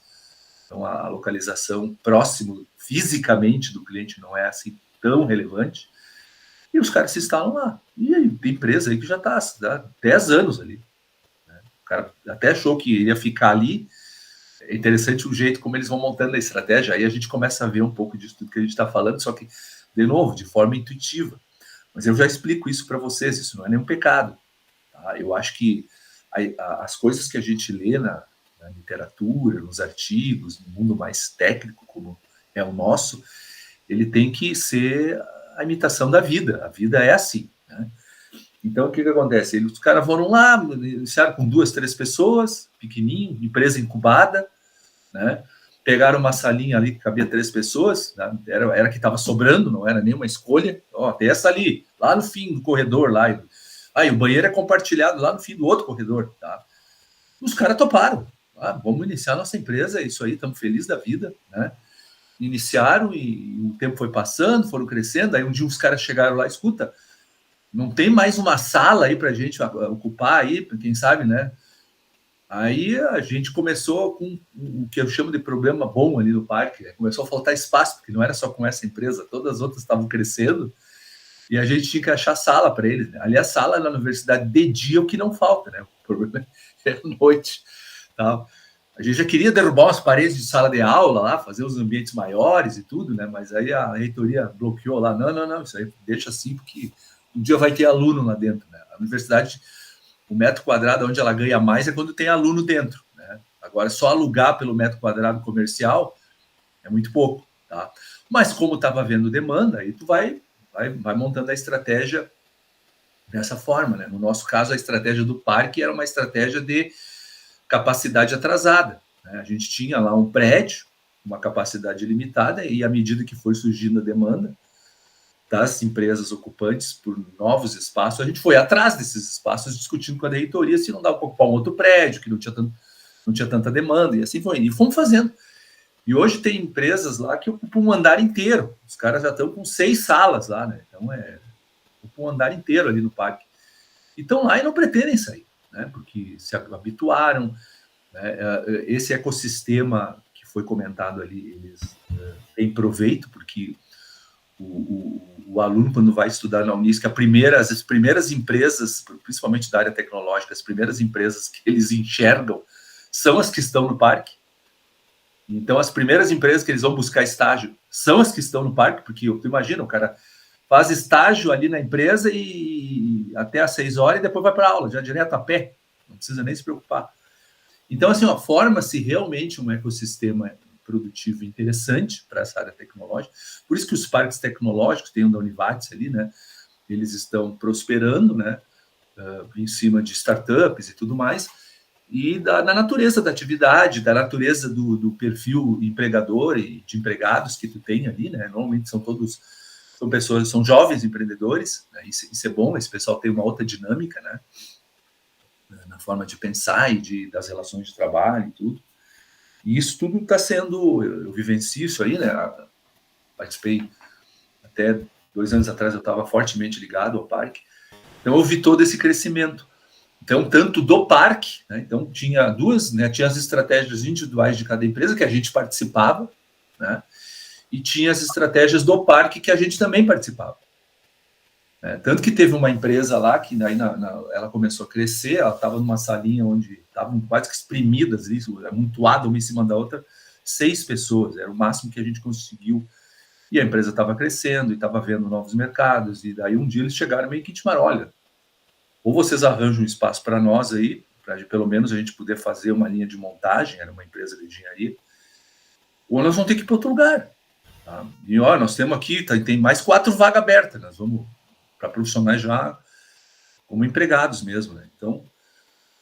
então a localização próximo fisicamente do cliente não é assim tão relevante, e os caras se instalam lá. E aí, tem empresa aí que já está há 10 anos ali. Né? O cara até achou que iria ficar ali. É interessante o jeito como eles vão montando a estratégia, aí a gente começa a ver um pouco disso tudo que a gente está falando, só que, de novo, de forma intuitiva. Mas eu já explico isso para vocês, isso não é nenhum pecado. Tá? Eu acho que as coisas que a gente lê na literatura, nos artigos, no mundo mais técnico, como é o nosso, ele tem que ser a imitação da vida. A vida é assim. Né? Então, o que acontece? Os caras foram lá, iniciaram com 2, 3 pessoas, pequenininho, empresa incubada, né? Pegaram uma salinha ali que cabia 3 pessoas, né? Era que estava sobrando, não era nenhuma escolha. Tem essa ali, lá no fim do corredor, lá. E o banheiro é compartilhado lá no fim do outro corredor. Tá? Os caras toparam. Vamos iniciar nossa empresa, é isso aí, estamos felizes da vida, né? Iniciaram e o tempo foi passando, foram crescendo. Aí um dia os caras chegaram lá, escuta, não tem mais uma sala aí para a gente ocupar aí, quem sabe, né? Aí a gente começou com o que eu chamo de problema bom ali no parque, né? Começou a faltar espaço, porque não era só com essa empresa, todas as outras estavam crescendo, e a gente tinha que achar sala para eles. Né? Ali a sala na universidade de dia é o que não falta, né? O problema é à noite. Tá? A gente já queria derrubar as paredes de sala de aula lá, fazer os ambientes maiores e tudo, né? Mas aí a reitoria bloqueou lá. Não, isso aí deixa assim, porque um dia vai ter aluno lá dentro, né? A universidade, o metro quadrado onde ela ganha mais é quando tem aluno dentro, né? Agora, só alugar pelo metro quadrado comercial é muito pouco, tá? Mas como estava havendo demanda, aí tu vai montando a estratégia dessa forma, né? No nosso caso, a estratégia do parque era uma estratégia de capacidade atrasada, né? A gente tinha lá um prédio, uma capacidade limitada, e à medida que foi surgindo a demanda das empresas ocupantes por novos espaços, a gente foi atrás desses espaços discutindo com a reitoria se não dava para ocupar um outro prédio, que não tinha tanta demanda, e assim foi. E fomos fazendo. E hoje tem empresas lá que ocupam um andar inteiro. Os caras já estão com 6 salas lá, né? Então, ocupam um andar inteiro ali no parque. E estão lá e não pretendem sair. né, porque se habituaram, né, esse ecossistema que foi comentado ali, eles têm proveito, porque o aluno, quando vai estudar na Unisc, as primeiras empresas, principalmente da área tecnológica, as primeiras empresas que eles enxergam são as que estão no parque. Então, as primeiras empresas que eles vão buscar estágio são as que estão no parque, porque tu imagina, o cara faz estágio ali na empresa e até às 6 horas e depois vai para a aula, já direto a pé, não precisa nem se preocupar. Então, assim, forma-se realmente um ecossistema produtivo interessante para essa área tecnológica. Por isso que os parques tecnológicos, tem um da Univates ali, né? Eles estão prosperando, né? Em cima de startups e tudo mais, e da natureza da atividade, da natureza do perfil empregador e de empregados que tu tem ali, né? Normalmente são pessoas, são jovens empreendedores, né? Isso é bom, esse pessoal tem uma outra dinâmica, né? Na forma de pensar e das relações de trabalho e tudo. E isso tudo está sendo, eu vivencio isso aí, né? Participei até 2 anos atrás, eu estava fortemente ligado ao parque. Então, eu vi todo esse crescimento. Então, tanto do parque, né? Então, tinha duas, né? Tinha as estratégias individuais de cada empresa que a gente participava, né? E tinha as estratégias do parque que a gente também participava. Tanto que teve uma empresa lá que daí ela começou a crescer, ela estava numa salinha onde estavam quase que exprimidas, amontoadas uma em cima da outra, 6 pessoas, era o máximo que a gente conseguiu. E a empresa estava crescendo e estava vendo novos mercados, e daí um dia eles chegaram meio que intimaram, olha, ou vocês arranjam um espaço para nós aí, para pelo menos a gente poder fazer uma linha de montagem, era uma empresa de engenharia, ou nós vamos ter que ir para outro lugar. Tá? E nós temos aqui, tem mais 4 vagas abertas, nós vamos para profissionais já como empregados mesmo, né? Então,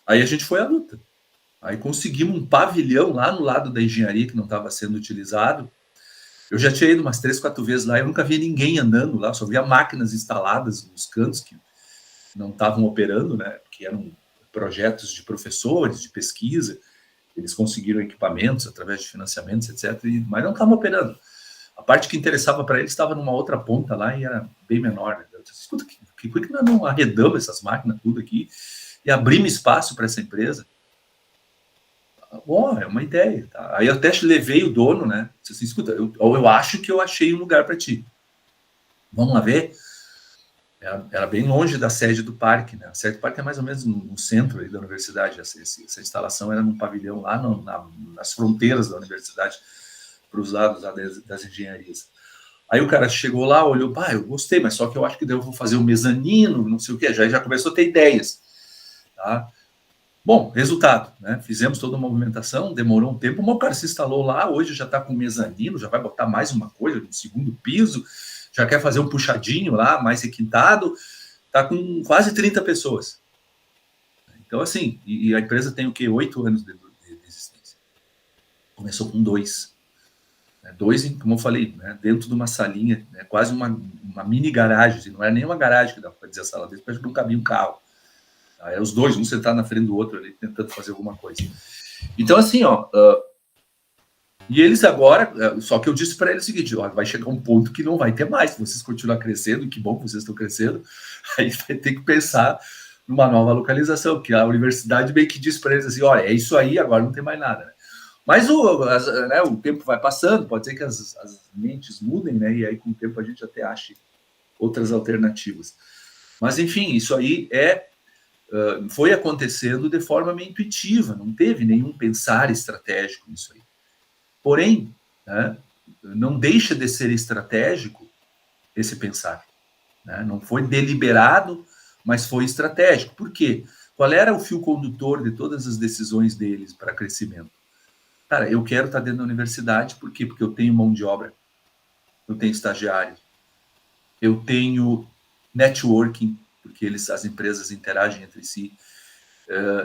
aí a gente foi à luta. Aí conseguimos um pavilhão lá no lado da engenharia que não estava sendo utilizado. Eu já tinha ido umas 3, 4 vezes lá, eu nunca vi ninguém andando lá, só via máquinas instaladas nos cantos que não estavam operando, né? Que eram projetos de professores, de pesquisa, eles conseguiram equipamentos através de financiamentos, etc., mas não estavam operando. A parte que interessava para eles estava numa outra ponta lá e era bem menor. Né? Eu disse, escuta, por que nós não arredamos essas máquinas tudo aqui e abrimos espaço para essa empresa? É uma ideia. Tá? Aí eu até levei o dono, né? Disse assim, escuta, eu acho que eu achei um lugar para ti. Vamos lá ver? Era bem longe da sede do parque, né? A sede do parque é mais ou menos no centro aí da universidade. Essa instalação era num pavilhão lá nas fronteiras da universidade, para os lados das engenharias. Aí o cara chegou lá, olhou, eu gostei, mas só que eu acho que eu vou fazer um mezanino, não sei o quê, já começou a ter ideias. Tá? Bom, resultado, né? Fizemos toda uma movimentação, demorou um tempo, mas o cara se instalou lá, hoje já está com mezanino, já vai botar mais uma coisa no segundo piso, já quer fazer um puxadinho lá, mais requintado, está com quase 30 pessoas. Então, assim, e a empresa tem o quê? 8 anos de existência. Começou com 2. 2, como eu falei, né, dentro de uma salinha, né, quase uma mini garagem, não era nem uma garagem que dá para dizer a sala deles, porque não cabia um carro. Aí os dois, um sentado na frente do outro ali, tentando fazer alguma coisa. Então, assim, e eles agora, só que eu disse para eles o seguinte, vai chegar um ponto que não vai ter mais, se vocês continuarem crescendo, que bom que vocês estão crescendo, aí vai ter que pensar numa nova localização, que a universidade meio que disse para eles assim, olha, é isso aí, agora não tem mais nada, né? Mas o tempo vai passando, pode ser que as mentes mudem, né? E aí, com o tempo, a gente até ache outras alternativas. Mas, enfim, isso aí foi acontecendo de forma meio intuitiva, não teve nenhum pensar estratégico nisso aí. Porém, né, não deixa de ser estratégico esse pensar. Né? Não foi deliberado, mas foi estratégico. Por quê? Qual era o fio condutor de todas as decisões deles para crescimento? Cara, eu quero estar dentro da universidade, por quê? Porque eu tenho mão de obra, eu tenho estagiário, eu tenho networking, porque as empresas interagem entre si,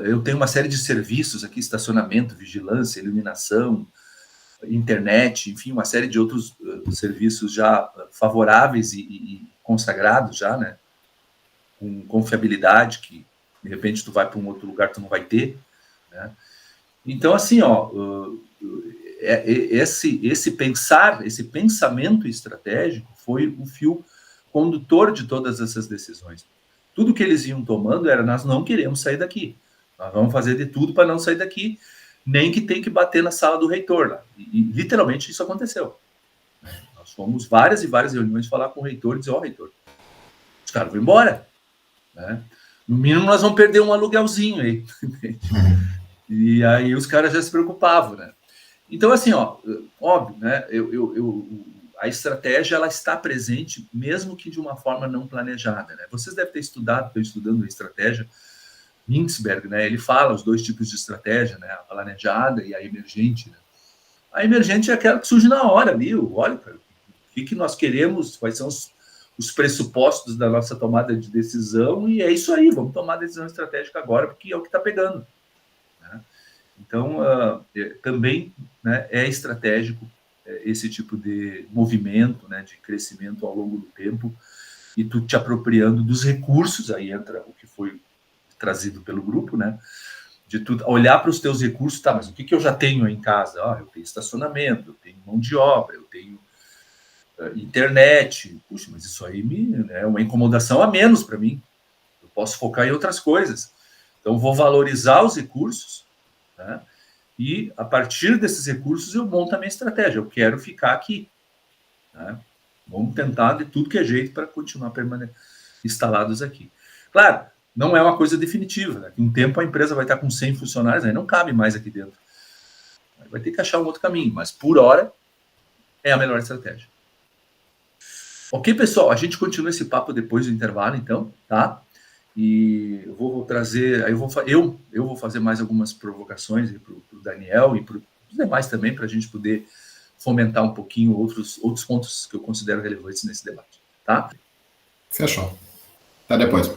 eu tenho uma série de serviços aqui, estacionamento, vigilância, iluminação, internet, enfim, uma série de outros serviços já favoráveis e consagrados já, né? Com confiabilidade, que de repente tu vai para um outro lugar, tu não vai ter, né? Então, assim, esse pensamento estratégico foi o fio condutor de todas essas decisões. Tudo que eles iam tomando era, nós não queremos sair daqui. Nós vamos fazer de tudo para não sair daqui, nem que tem que bater na sala do reitor lá. E literalmente isso aconteceu. Nós fomos várias e várias reuniões falar com o reitor e dizer, reitor, os caras vão embora, né? No mínimo nós vamos perder um aluguelzinho aí. E aí os caras já se preocupavam, né? Então, assim, óbvio, né? A estratégia, ela está presente, mesmo que de uma forma não planejada, né? Vocês devem ter estudado, estou estudando a estratégia, Mintzberg, né? Ele fala os 2 tipos de estratégia, né? A planejada e a emergente, né? A emergente é aquela que surge na hora ali, olha, cara, o que nós queremos, quais são os pressupostos da nossa tomada de decisão, e é isso aí, vamos tomar a decisão estratégica agora, porque é o que está pegando. Né? Então, também, né, é estratégico esse tipo de movimento, né, de crescimento ao longo do tempo, e tu te apropriando dos recursos, aí entra o que foi trazido pelo grupo, né, de tu olhar para os teus recursos, tá, mas o que eu já tenho em casa? Eu tenho estacionamento, eu tenho mão de obra, eu tenho internet, puxa, mas isso aí é uma incomodação a menos para mim, eu posso focar em outras coisas, então vou valorizar os recursos, né? E a partir desses recursos eu monto a minha estratégia, eu quero ficar aqui, né? Vamos tentar de tudo que é jeito para continuar instalados aqui. Claro, não é uma coisa definitiva, né? Um tempo a empresa vai estar com 100 funcionários, aí não cabe mais aqui dentro, vai ter que achar um outro caminho, mas por hora é a melhor estratégia. Ok, pessoal, a gente continua esse papo depois do intervalo, então, tá? E eu vou trazer, eu vou fazer mais algumas provocações para o Daniel e para os demais também, para a gente poder fomentar um pouquinho outros pontos que eu considero relevantes nesse debate, tá? Fechou. Até depois.